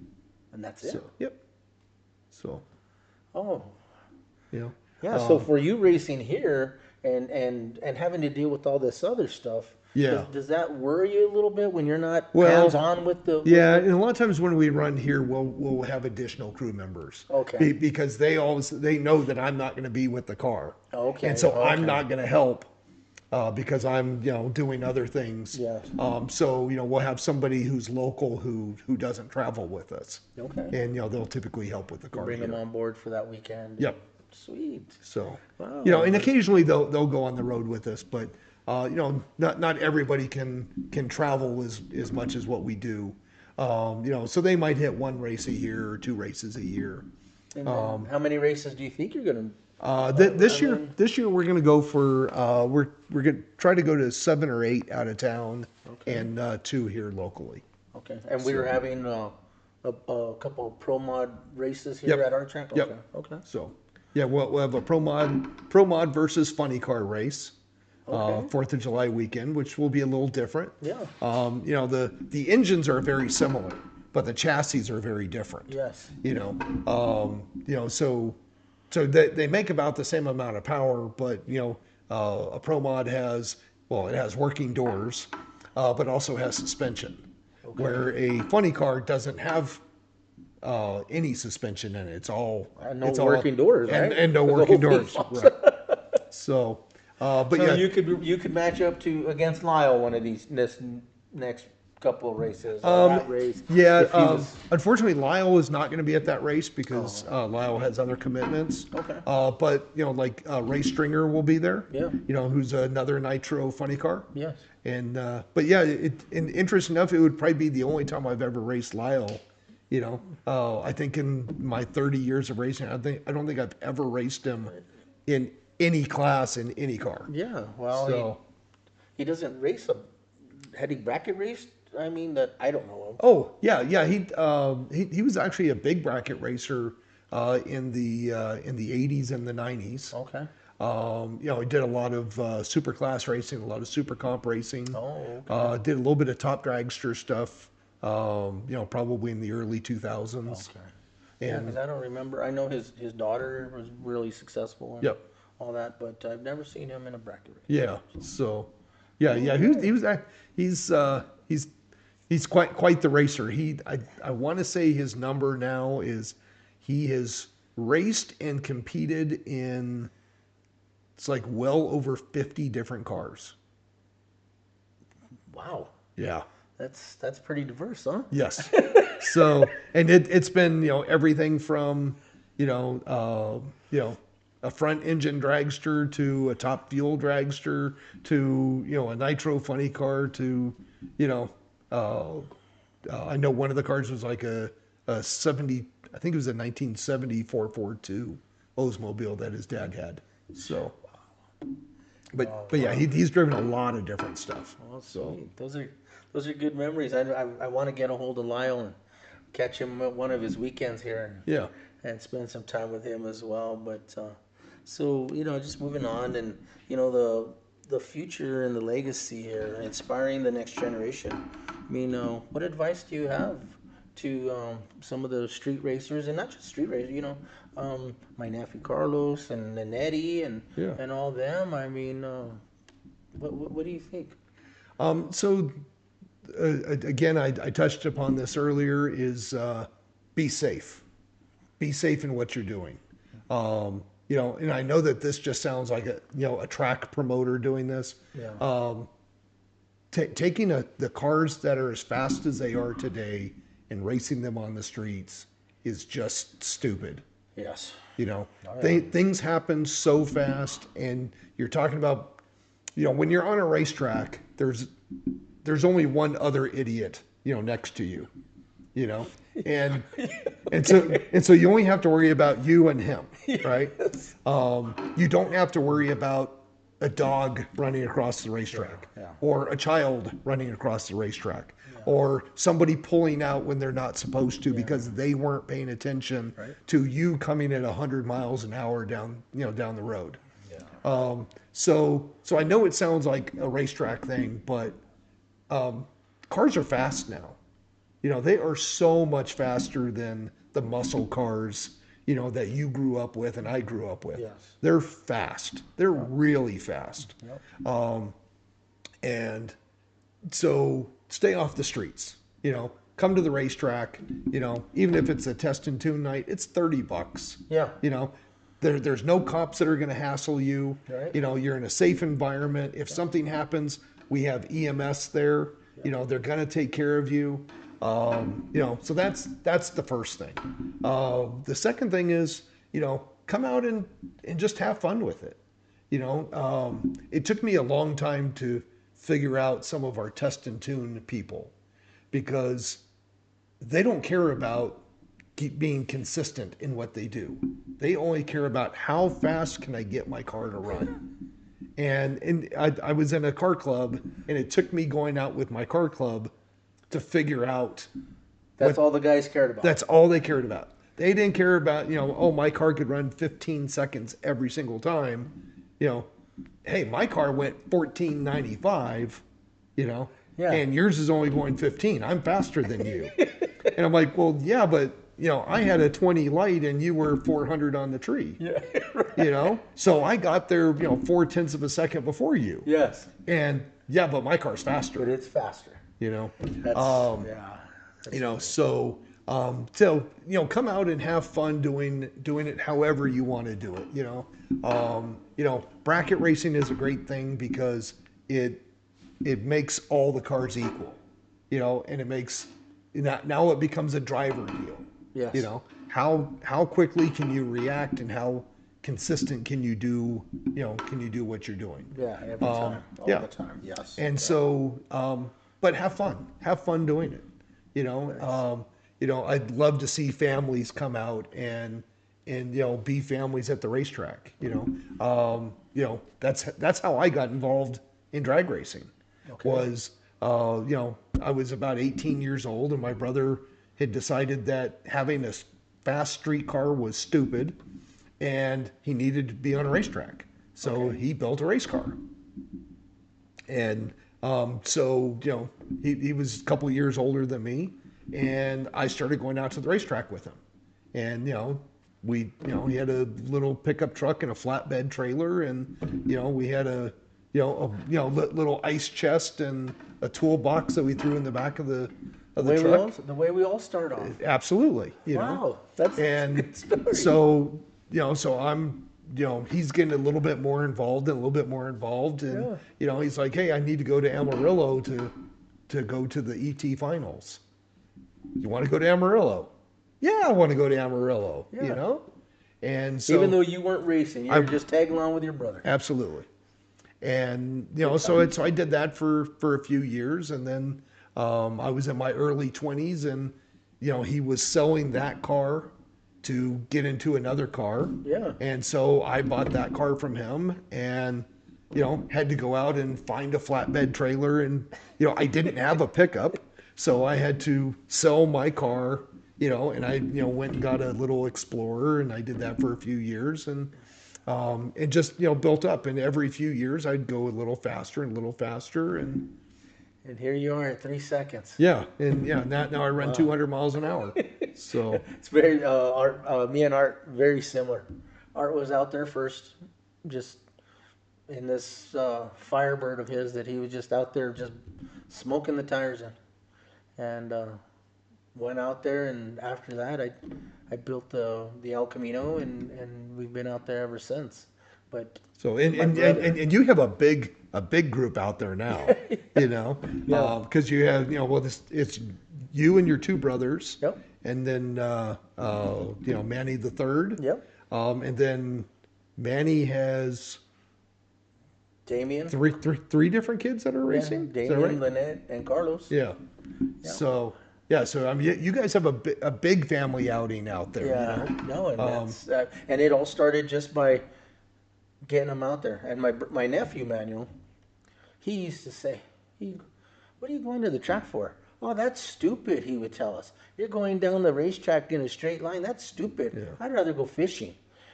And that's it. So yep. So Oh. you know. Yeah. So for you racing here and having to deal with all this other stuff. Yeah. Does that worry you a little bit when you're not Well, hands on with the? Yeah, and a lot of times when we run here, we'll have additional crew members. Okay. Because they know that I'm not going to be with the car. Okay, And so I'm okay. not going to help because I'm doing other things. Yes. So we'll have somebody who's local who doesn't travel with us. Okay. And they'll typically help with the car. Bring here. them on board for that weekend. Yep. Sweet. So Wow. and occasionally they'll go on the road with us, but not everybody can travel as much as what we do. So they might hit 1 race a year or 2 races a year. And then how many races do you think you're gonna? This year we're going to go for we're going to try to go to 7 or 8 out of town and 2 here locally. Okay. And we were having a couple of pro mod races here Yep. at our track. Okay. Yep. Okay. So we'll have a pro mod versus funny car race. Okay. 4th of July weekend, which will be a little different. Yeah. The engines are very similar, but the chassis are very different. Yes. So they make about the same amount of power, but a pro mod has working doors, but also has suspension, where a funny car doesn't have any suspension in it. It's all No working doors, right? and no The working whole doors. thing. Right. So, but So yeah, you could match up against Lyle one of these next couple of races. Or that race. yeah. if he was- Unfortunately, Lyle is not going to be at that race because Lyle has other commitments. Okay. But Ray Stringer will be there. Yeah. Who's another Nitro funny car. Yes. And but yeah, and interesting enough, it would probably be the only time I've ever raced Lyle. I think in my 30 years of racing, I don't think I've ever raced him in any class in any car. Yeah. Well, So he doesn't race had he bracket raced? I mean, that I don't know of. oh yeah, he was actually a big bracket racer in the 80s and the 90s. Okay. He did a lot of super class racing, a lot of super comp racing. Oh, okay. Did a little bit of top dragster stuff. Probably in the early 2000s. Okay. Yeah, And because I don't remember. I know his daughter was really successful and Yep. all that, but I've never seen him in a bracket race. yeah, so yeah, he's quite the racer. I want to say his number now is he has raced and competed in it's like well over 50 different cars. Wow. Yeah. That's pretty diverse, huh? Yes. So, and it's been, everything from, a front engine dragster to a top fuel dragster to, a nitro funny car to, I know one of the cars was like a I think it was a 1974 Ford 2 Oldsmobile that his dad had. So, but yeah, he's driven a lot of different stuff. Oh, So sweet. Those are good memories. I want to get a hold of Lyle and catch him at one of his weekends here yeah, and spend some time with him as well. But so just moving on, and the future and the legacy here, inspiring the next generation. I mean, what advice do you have to some of the street racers, and not just street racers? My nephew Carlos and Eddie yeah. and all them. I mean, what do you think? So again, I touched upon this earlier. Is be safe. Be safe in what you're doing. And I know that this just sounds like a track promoter doing this. Yeah. Taking the cars that are as fast as they are today and racing them on the streets is just stupid. Yes. Oh, yeah. Things happen so fast, and you're talking about, when you're on a racetrack, there's only one other idiot, next to you, and so you only have to worry about you and him, right? Yes. You don't have to worry about a dog running across the racetrack, or a child running across the racetrack, or somebody pulling out when they're not supposed to because they weren't paying attention to you coming at 100 miles an hour down the road. Yeah. So I know it sounds like a racetrack thing, but cars are fast now. They are so much faster than the muscle cars, that you grew up with and I grew up with. Yes. They're fast. They're really fast. Yep. And so stay off the streets, come to the racetrack, even if it's a test and tune night, it's $30. Yeah. There's no cops that are going to hassle you. Right. You're in a safe environment. If something happens, we have EMS there. They're going to take care of you. So that's the first thing. The second thing is, come out and just have fun with it. It took me a long time to figure out some of our test and tune people, because they don't care about being consistent in what they do. They only care about how fast can I get my car to run. And I was in a car club, and it took me going out with my car club to figure out. That's all the guys cared about. That's all they cared about. They didn't care about, my car could run 15 seconds every single time. Hey, my car went 14.95, and yours is only going 15. I'm faster than you. And I'm like, well, yeah, but, I had a 20 light and you were 400 on the tree. Yeah. Right. So I got there, 0.4 of a second before you. Yes. And yeah, but my car's faster. But it's faster. That's, so come out and have fun doing it however you want to do it. Bracket racing is a great thing because it makes all the cars equal, and it makes, now it becomes a driver deal. Yes. How quickly can you react, and how consistent can you do what you're doing? Yeah, every time, all the time. Yes. And so, but have fun doing it. I'd love to see families come out and be families at the racetrack. That's how I got involved in drag racing. Okay. Was I was about 18 years old, and my brother had decided that having a fast street car was stupid, and he needed to be on a racetrack. So he built a race car. And so he was a couple of years older than me, and I started going out to the racetrack with him. And he had a little pickup truck and a flatbed trailer, and we had a little ice chest and a toolbox that we threw in the back of the truck. The way we all start off. Absolutely. Wow, that's a good story. So so I'm, he's getting a little bit more involved and he's like, hey, I need to go to Amarillo to go to the ET finals. You want to go to Amarillo? Yeah, I want to go to Amarillo. Yeah. And so, even though you weren't racing, you were just tagging along with your brother. Absolutely. And so I did that for a few years, and then I was in my early 20s, and he was selling that car to get into another car. Yeah. And so I bought that car from him, and had to go out and find a flatbed trailer, and I didn't have a pickup, so I had to sell my car, and I went and got a little Explorer, and I did that for a few years, and it just built up, and every few years I'd go a little faster and a little faster, and here you are in 3 seconds. now I run 200 miles an hour. So It's very me and Art very similar. Art was out there first, just in this Firebird of his that he was just out there just smoking the tires in, and went out there, and after that I built the El Camino, and we've been out there ever since. But so and you have a big group out there now, Yeah. because you have it's you and your two brothers. Yep. And then Manny the third. Yep. And then Manny has Damien, three different kids that are racing. Damien, Is that right? Lynette, and Carlos. Yeah. So I mean, you guys have a big family outing out there. Yeah, no, and that's and it all started just by getting them out there. And my nephew Manuel, he used to say, "What are you going to the track for?" "Oh, that's stupid," he would tell us. "You're going down the racetrack in a straight line. That's stupid. Yeah. I'd rather go fishing."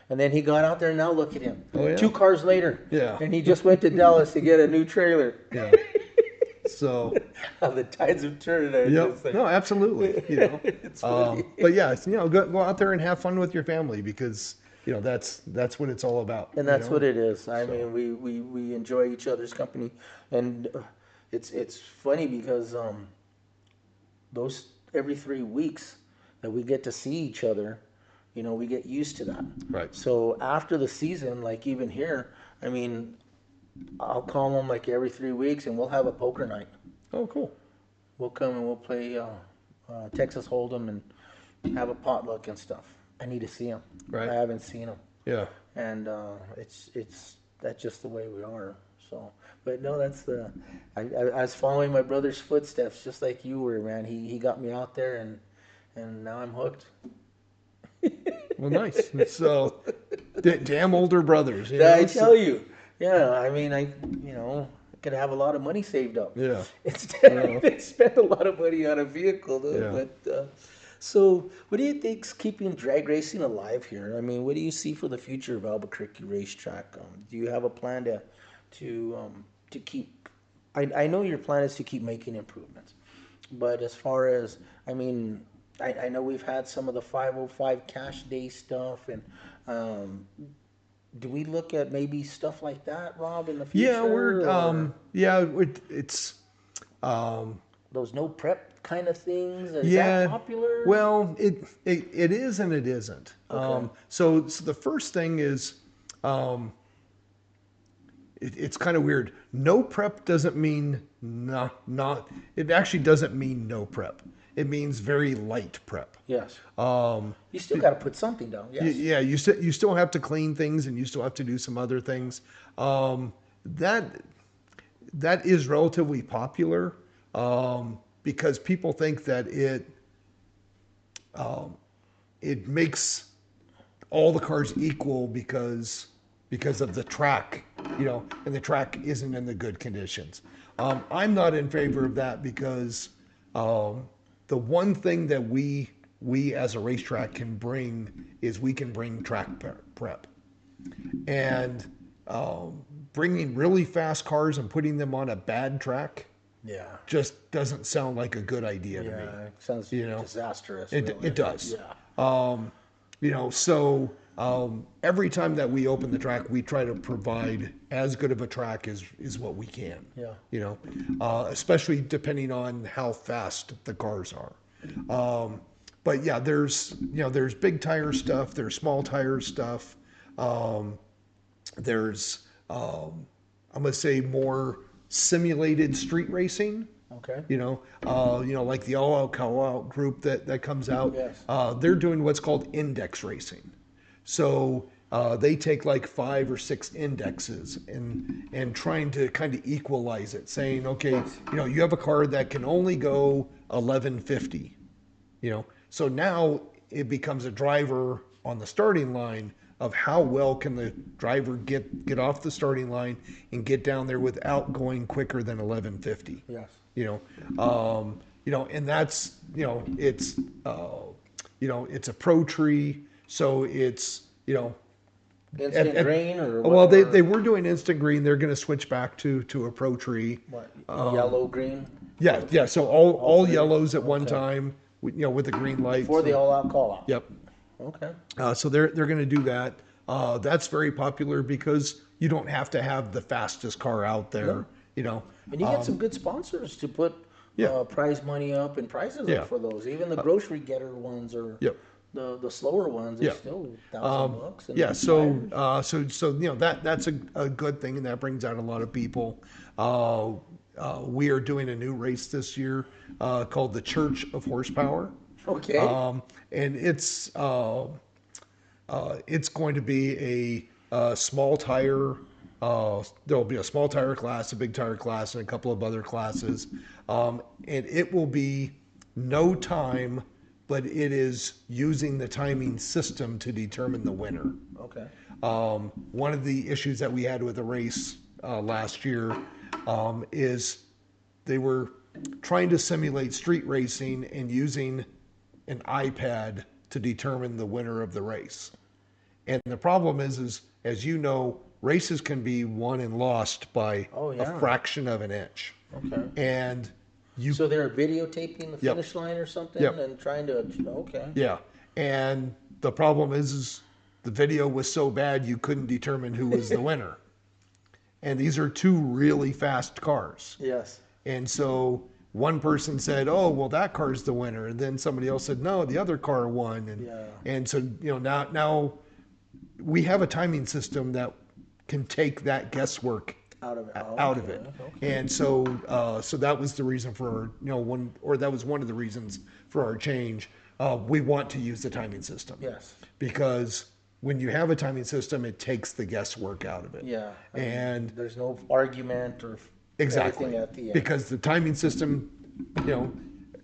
And then he got out there, and now look at him. Oh, yeah. 2 cars later. Yeah. And he just went to Dallas to get a new trailer. Yeah. So. How the tides have turned. No, absolutely. It's funny. But yeah, go out there and have fun with your family, because that's what it's all about. And that's what it is. I mean, we enjoy each other's company, and it's funny because those every 3 weeks that we get to see each other, we get used to that. Right. So after the season, like even here, I mean, I'll call them like every 3 weeks, and we'll have a poker night. Oh, cool. We'll come and we'll play Texas Hold'em and have a potluck and stuff. I need to see them. Right. I haven't seen them. Yeah. And that's just the way we are. So, but no, I was following my brother's footsteps just like you were, man. He got me out there, and now I'm hooked. Well, nice. So, damn older brothers. I tell you, yeah. I mean, I could have a lot of money saved up. Yeah. Instead, they spent a lot of money on a vehicle, though. Yeah. But so, what do you think's keeping drag racing alive here? I mean, what do you see for the future of Albuquerque Racetrack? Do you have a plan to keep? I know your plan is to keep making improvements, but as far as I know we've had some of the 505 cash day stuff, and do we look at maybe stuff like that, Rob, in the future? It's those no prep kind of things. Is yeah, that popular? Well, it is and it isn't. Okay. So the first thing is, it's kind of weird. No prep doesn't mean not. It actually doesn't mean no prep. It means very light prep. Yes. You still got to put something down. Yes. Yeah, you still have to clean things, and you still have to do some other things. That is relatively popular, because people think that it makes all the cars equal because of the track, and the track isn't in the good conditions. I'm not in favor of that, because the one thing that we as a racetrack can bring is we can bring track prep. And bringing really fast cars and putting them on a bad track just doesn't sound like a good idea to me. Yeah, it sounds disastrous. It does. Yeah. So every time that we open the track, we try to provide as good of a track as what we can. Yeah. Especially depending on how fast the cars are. But yeah, there's big tire stuff, there's small tire stuff. There's I'm gonna say more simulated street racing. Okay. Like the All Out Call Out group that comes out. Yes. They're doing what's called index racing. So they take like 5 or 6 indexes and trying to kind of equalize it, saying, okay, you have a car that can only go 1150. So now it becomes a driver on the starting line of how well can the driver get off the starting line and get down there without going quicker than 1150. Yes. And that's, it's a pro tree, so it's, Instant green or well, what? they were doing instant green. They're going to switch back to a pro tree. What, yellow, green? Yeah. So all three. yellows at one Okay. time, with the green lights. For the all-out call-out? Yep. Okay. So they're going to do that. That's very popular because you don't have to have the fastest car out there. And you get some good sponsors to put prize money up and prizes up for those. Even the grocery getter ones or the slower ones, they're still $1,000. And that's a good thing, and that brings out a lot of people. We are doing a new race this year called the Church of Horsepower. Okay. And it's going to be a small tire. There'll be a small tire class, a big tire class, and a couple of other classes. And it will be no time, but it is using the timing system to determine the winner. Okay. One of the issues that we had with the race last year is they were trying to simulate street racing and using an iPad to determine the winner of the race. And the problem is as you know, races can be won and lost by a fraction of an inch. Okay. And so they're videotaping the finish line or something and trying to, Yeah. And the problem is the video was so bad you couldn't determine who was the winner. And these are two really fast cars. Yes. And so one person said, "Oh, well, that car's the winner," and then somebody else said, "No, the other car won." And so now we have a timing system that can take that guesswork out of it. Okay. And so that was the reason for that was one of the reasons for our change. We want to use the timing system. Yes. Because when you have a timing system, it takes the guesswork out of it. Yeah. And there's no argument or exactly anything at the end. Because the timing system,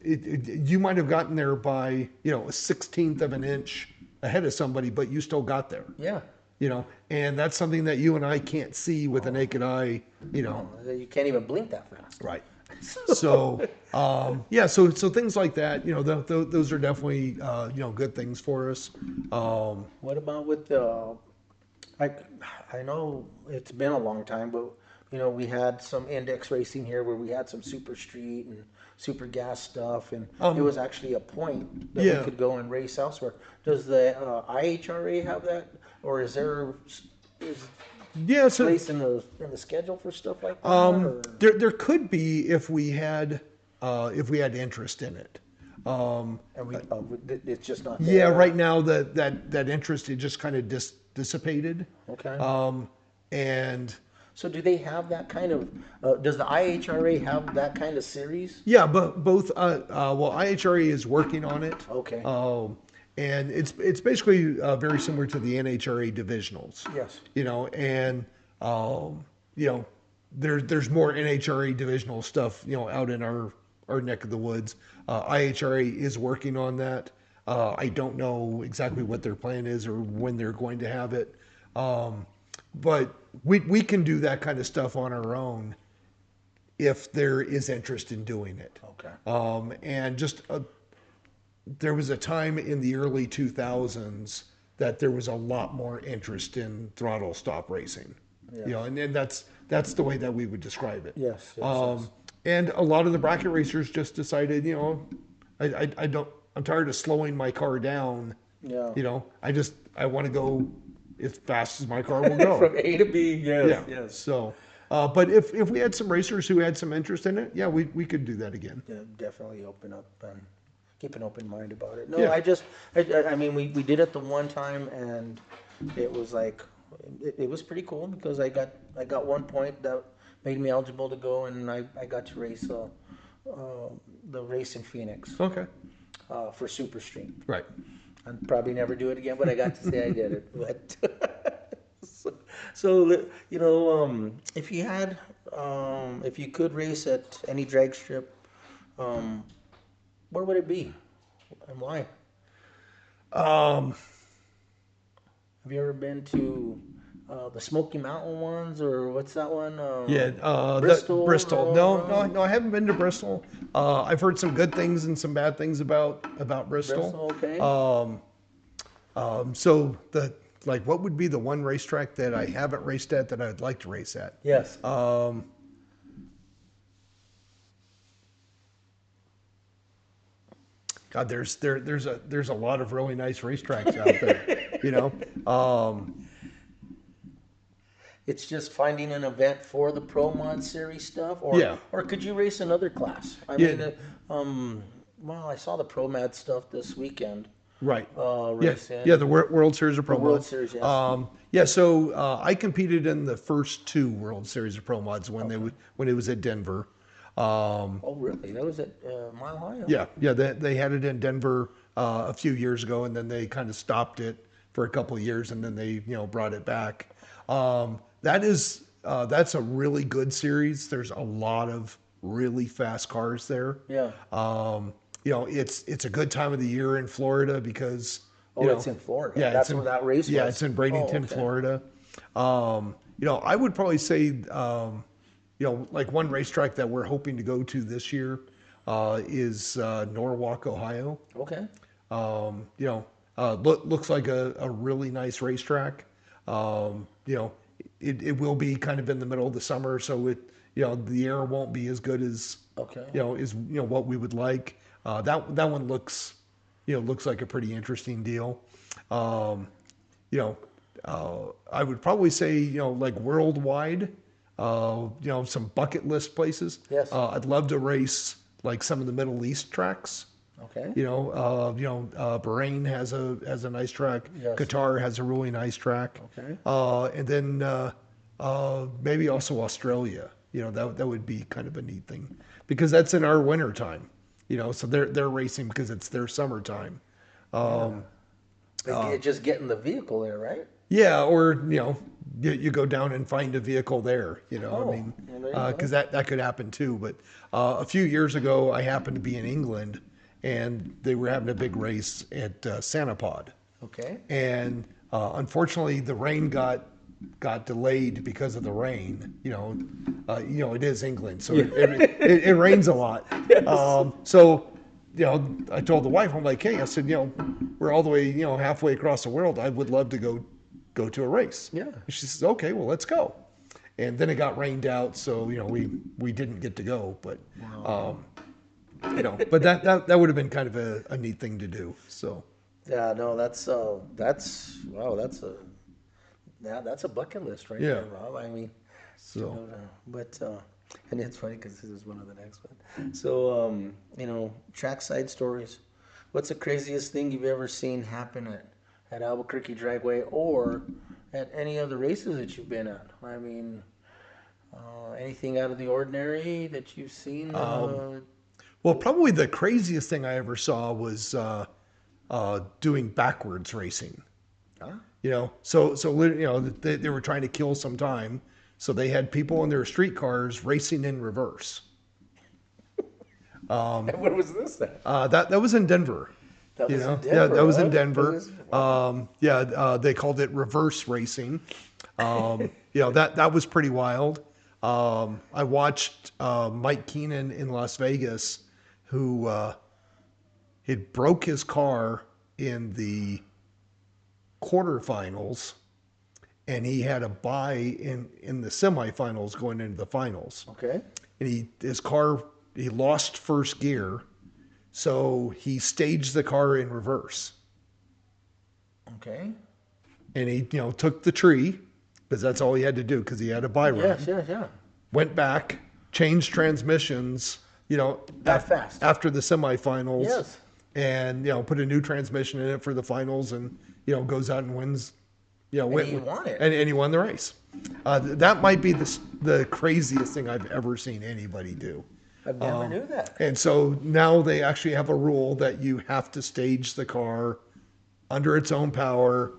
you might have gotten there by a 1/16 of an inch ahead of somebody, but you still got there. Yeah. And that's something that you and I can't see with the naked eye. You can't even blink that fast. Right. So so things like that, those are definitely good things for us. What about with I know it's been a long time, but we had some index racing here where we had some super street and super gas stuff, and it was actually a point that we could go and race elsewhere. Does the IHRA have that, or is there place in the schedule for stuff like that? There could be if we had interest in it. And it's just not there. Yeah, right now that interest, it just kind of dissipated. Okay. And so do they have that kind of? Does the IHRA have that kind of series? yeah, but both. IHRA is working on it. Okay. And it's basically very similar to the NHRA divisionals. Yes. There's more NHRA divisional stuff out in our neck of the woods. IHRA is working on that. I don't know exactly what their plan is or when they're going to have it. But we can do that kind of stuff on our own if there is interest in doing it. Okay. And just there was a time in the early 2000s that there was a lot more interest in throttle stop racing. Yes. And that's the way that we would describe it. Yes. And a lot of the bracket racers just decided, I'm tired of slowing my car down. Yeah. I want to go as fast as my car will go. From A to B, yes. Yeah. So, but if we had some racers who had some interest in it, we could do that again. Yeah, definitely open up and keep an open mind about it. No, Yeah. I mean, we did it the one time, and it was like, it was pretty cool because I got 1 point that made me eligible to go, and I got to race the race in Phoenix. Okay. For Super Street. Right. I'd probably never do it again, but I got to say I did it. But so if you had, if you could race at any drag strip, where would it be, and why? Have you ever been to the Smoky Mountain ones, or what's that one? Yeah, Bristol. No, I haven't been to Bristol. I've heard some good things and some bad things about Bristol. Bristol, okay. So what would be the one racetrack that I haven't raced at that I'd like to race at? Yes. God, there's a lot of really nice racetracks out there, you know. It's just finding an event for the Pro Mod Series stuff, or Yeah. or could you race another class? I Yeah. mean, well, I saw the Pro Mod stuff this weekend. Right. Racing. Yeah, the World Series of Pro World Mods. Series, yes. Yeah, so I competed in the first two World Series of Pro Mods when when it was at Denver. Oh, really? That was at Mile High? Yeah, they had it in Denver a few years ago, and then they kind of stopped it for a couple of years, and then they brought it back. That's a really good series. There's a lot of really fast cars there. Yeah. It's a good time of the year in Florida because It's in Florida. Yeah, That's where that race was. Yeah, it's in Bradenton, okay. Florida. I would probably say like one racetrack that we're hoping to go to this year is Norwalk, Ohio. Okay. Looks like a really nice racetrack. It will be kind of in the middle of the summer, so the air won't be as good as what we would like. That one looks like a pretty interesting deal. I would probably say like worldwide, some bucket list places. Yes. I'd love to race like some of the Middle East tracks. Okay. Bahrain has a nice track. Yes. Qatar has a really nice track. Okay. And then maybe also Australia. That would be kind of a neat thing because that's in our winter time. So they're racing because it's their summertime. Just getting the vehicle there, right? Yeah, or you go down and find a vehicle there. Because that could happen too. But a few years ago, I happened to be in England, and they were having a big race at Sanapod. Okay. And unfortunately, the rain got delayed because of the rain. It is England, so it rains a lot. Yes. So I told the wife, I'm like, hey, I said, we're all the way, halfway across the world. I would love to go to a race. Yeah. And she says, okay, well, let's go. And then it got rained out, so we didn't get to go. But Wow. but that would have been kind of a neat thing to do. So. Yeah. No, that's wow. That's a bucket list right there, Rob. I mean, and it's funny because this is one of the next one. So, trackside stories. What's the craziest thing you've ever seen happen at Albuquerque Dragway or at any other races that you've been at? I mean, anything out of the ordinary that you've seen? Well, probably the craziest thing I ever saw was doing backwards racing. Huh? So they were trying to kill some time, so they had people in their street cars racing in reverse. And what was this then? That was in Denver. That was in Denver. Yeah, that was in huh? Denver. Wow. They called it reverse racing. That was pretty wild. I watched Mike Keenan in Las Vegas, who had broke his car in the quarterfinals, and he had a bye in the semifinals going into the finals. Okay. And he lost first gear, so he staged the car in reverse. Okay. And he took the tree because that's all he had to do because he had a bye run. Yeah. Went back, changed transmissions. Fast after the semifinals. Yes. And put a new transmission in it for the finals, and goes out and wins. He won it. And he won the race. That might be the craziest thing I've ever seen anybody do. I never knew that. And so now they actually have a rule that you have to stage the car under its own power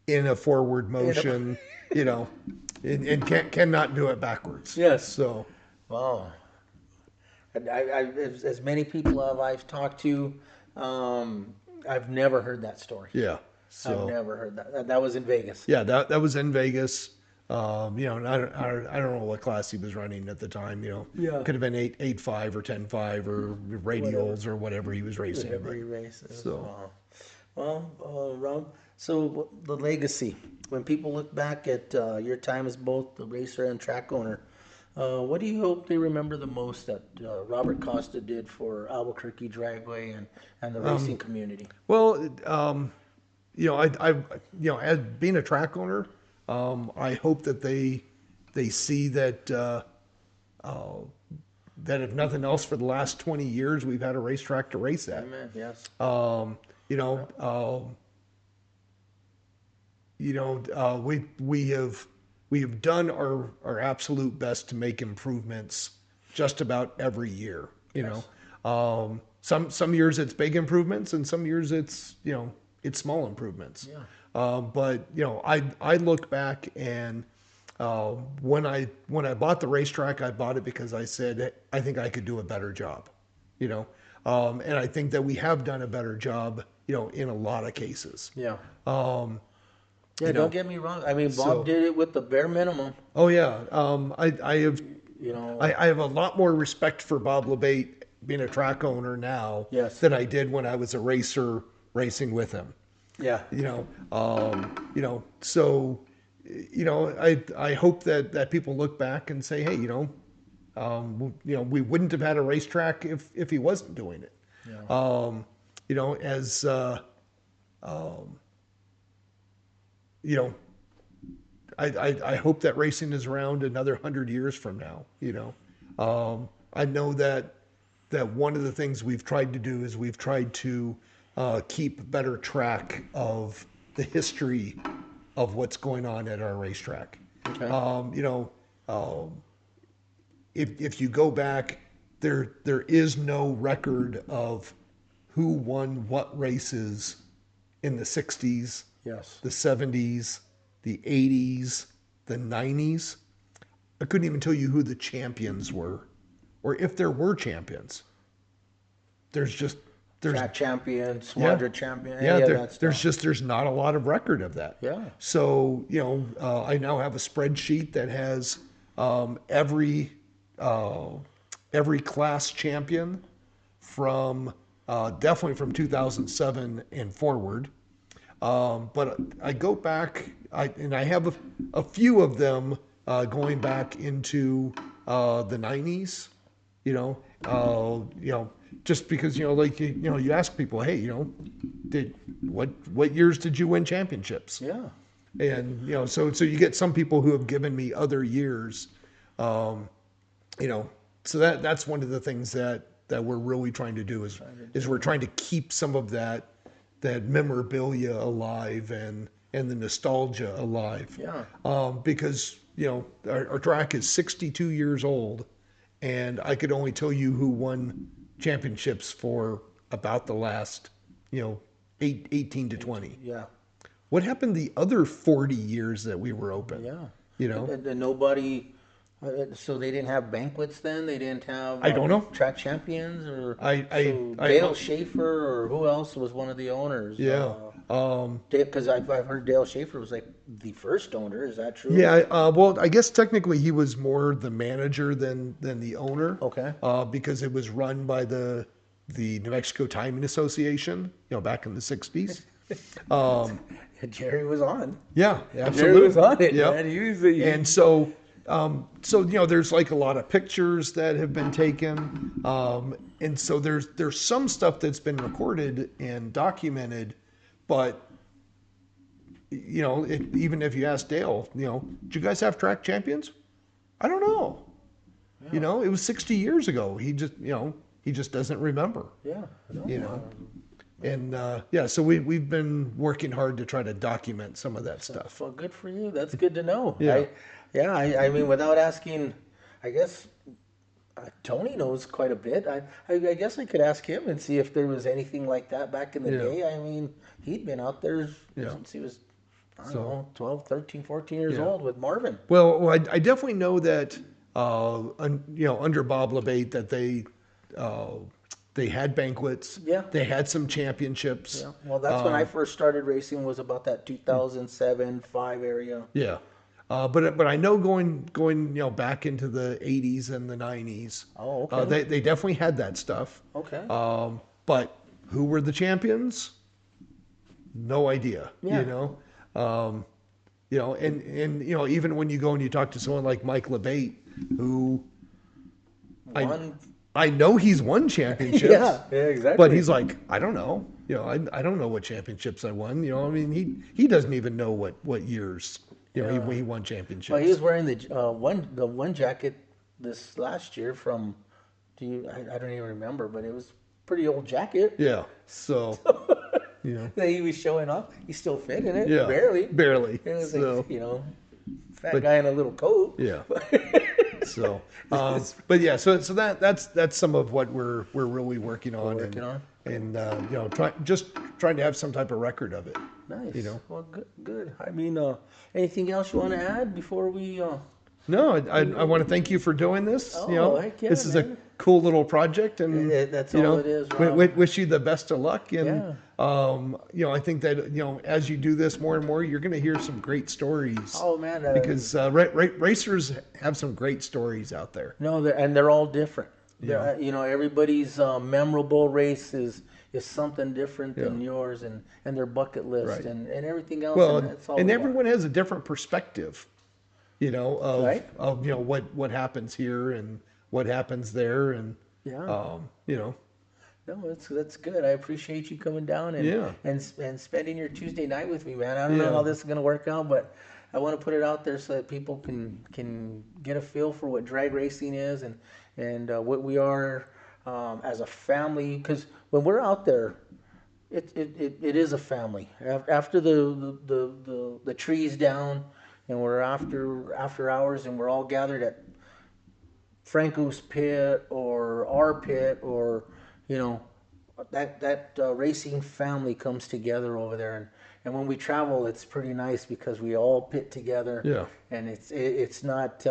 in a forward motion, and cannot do it backwards. Yes. So. Wow. As many people I've talked to, I've never heard that story. Yeah. I've So never heard that. That was in Vegas. yeah, that was in Vegas. And I don't know what class he was running at the time. Yeah. Could have been 8.5 or 10.5 or radials or whatever he was racing. Every race. So Rob, so the legacy. When people look back at your time as both the racer and track owner, what do you hope they remember the most that Robert Costa did for Albuquerque Dragway and the racing community? well, as being a track owner, I hope that they see that that if nothing else, for the last 20 years, we've had a racetrack to race at. Amen. Yes. We have done our absolute best to make improvements just about every year. Some years it's big improvements, and some years it's small improvements. Yeah. But I look back, and when I bought the racetrack, I bought it because I said I think I could do a better job. And I think that we have done a better job, in a lot of cases. Yeah. You Don't get me wrong. I mean, Bob did it with the bare minimum. Oh yeah. I have I have a lot more respect for Bob LeBate being a track owner now than I did when I was a racer racing with him. Yeah. So I hope that people look back and say, hey, we wouldn't have had a racetrack if he wasn't doing it. Yeah. I hope that racing is around another 100 years from now. I know that one of the things we've tried to do is we've tried to keep better track of the history of what's going on at our racetrack. Okay. If you go back, there is no record of who won what races in the 60s, the 70s, the 80s, the 90s. I couldn't even tell you who the champions were, or if there were champions. There's track champion, squadron champion. There's not a lot of record of that. Yeah. So I now have a spreadsheet that has every class champion from definitely from 2007 and forward. But I go back, and I have a few of them going back into the 90s. Just because you ask people, hey, what years did you win championships? Yeah. And so you get some people who have given me other years. So that's one of the things that we're really trying to do is we're trying to keep some of that memorabilia alive and the nostalgia alive. Yeah. Because our track is 62 years old, and I could only tell you who won championships for about the last 18 to 20. Yeah. What happened the other 40 years that we were open? Yeah. And nobody. So they didn't have banquets then. They didn't have. I don't know. Track champions or. Dale Schaefer or who else was one of the owners? Yeah. Because I've heard Dale Schaefer was like the first owner. Is that true? Yeah. Well, I guess technically he was more the manager than the owner. Okay. Because it was run by the New Mexico Timing Association. Back in the 60s. Jerry was on. Yeah. Absolutely. Jerry was on it. Yeah. Man. He was the. And so. There's like a lot of pictures that have been taken, and so there's some stuff that's been recorded and documented, but even if you ask Dale, did you guys have track champions? I don't know. Yeah. It was 60 years ago. He just doesn't remember. Yeah. And so we've been working hard to try to document some of that stuff. Well, good for you. That's good to know. Yeah. I mean, without asking, I guess Tony knows quite a bit. I guess I could ask him and see if there was anything like that back in the day. I mean, he'd been out there since he was, I don't know, 12, 13, 14 years old with Marvin. Well, I definitely know that, under Bob LeBate, that they They had banquets. Yeah. They had some championships. Yeah. Well, that's when I first started racing. Was about that 2007, 5 area. Yeah. But I know going back into the 80s and the 90s. Oh, okay. They definitely had that stuff. Okay. But who were the champions? No idea. Yeah. And even when you go and you talk to someone like Mike LeBate, who I know he's won championships. Yeah, exactly. But he's like, I don't know. I don't know what championships I won. I mean, he doesn't even know what years he won championships. Well, he was wearing the one jacket this last year from. I don't even remember, but it was a pretty old jacket. Yeah. So. That he was showing off. He still fit in it. Yeah. Barely. It was So, like, fat guy in a little coat. Yeah. So, but yeah, so that's some of what we're really working on, and trying to have some type of record of it. Nice. Well, good. I mean, anything else you want to add before we? No, I want to thank you for doing this. Oh, heck yeah, this is man. a cool little project, and that's all it is. Rob. Wish you the best of luck, and I think that as you do this more and more, you're going to hear some great stories. Oh man, because racers have some great stories out there. No, they're all different. Yeah. Everybody's memorable race is something different than yours, and their bucket list and everything else. Well, and everyone has a different perspective. Of right? what happens here and what happens there, and No, that's good. I appreciate you coming down and spending your Tuesday night with me, man. I don't know how this is gonna work out, but I want to put it out there so that people can get a feel for what drag racing is and what we are as a family. Because when we're out there, it is a family. After the tree's down. And we're after hours, and we're all gathered at Franco's pit or our pit, or that racing family comes together over there. And when we travel, it's pretty nice because we all pit together. Yeah. And it's not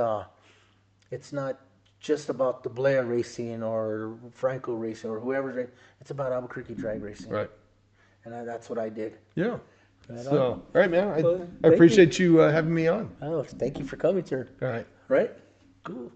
just about the Blair racing or Franco racing or whoever. It's about Albuquerque drag racing. Right. And that's what I did. Yeah. So, all right, man. I appreciate you having me on. Oh, thank you for coming, sir. All right. Right? Cool.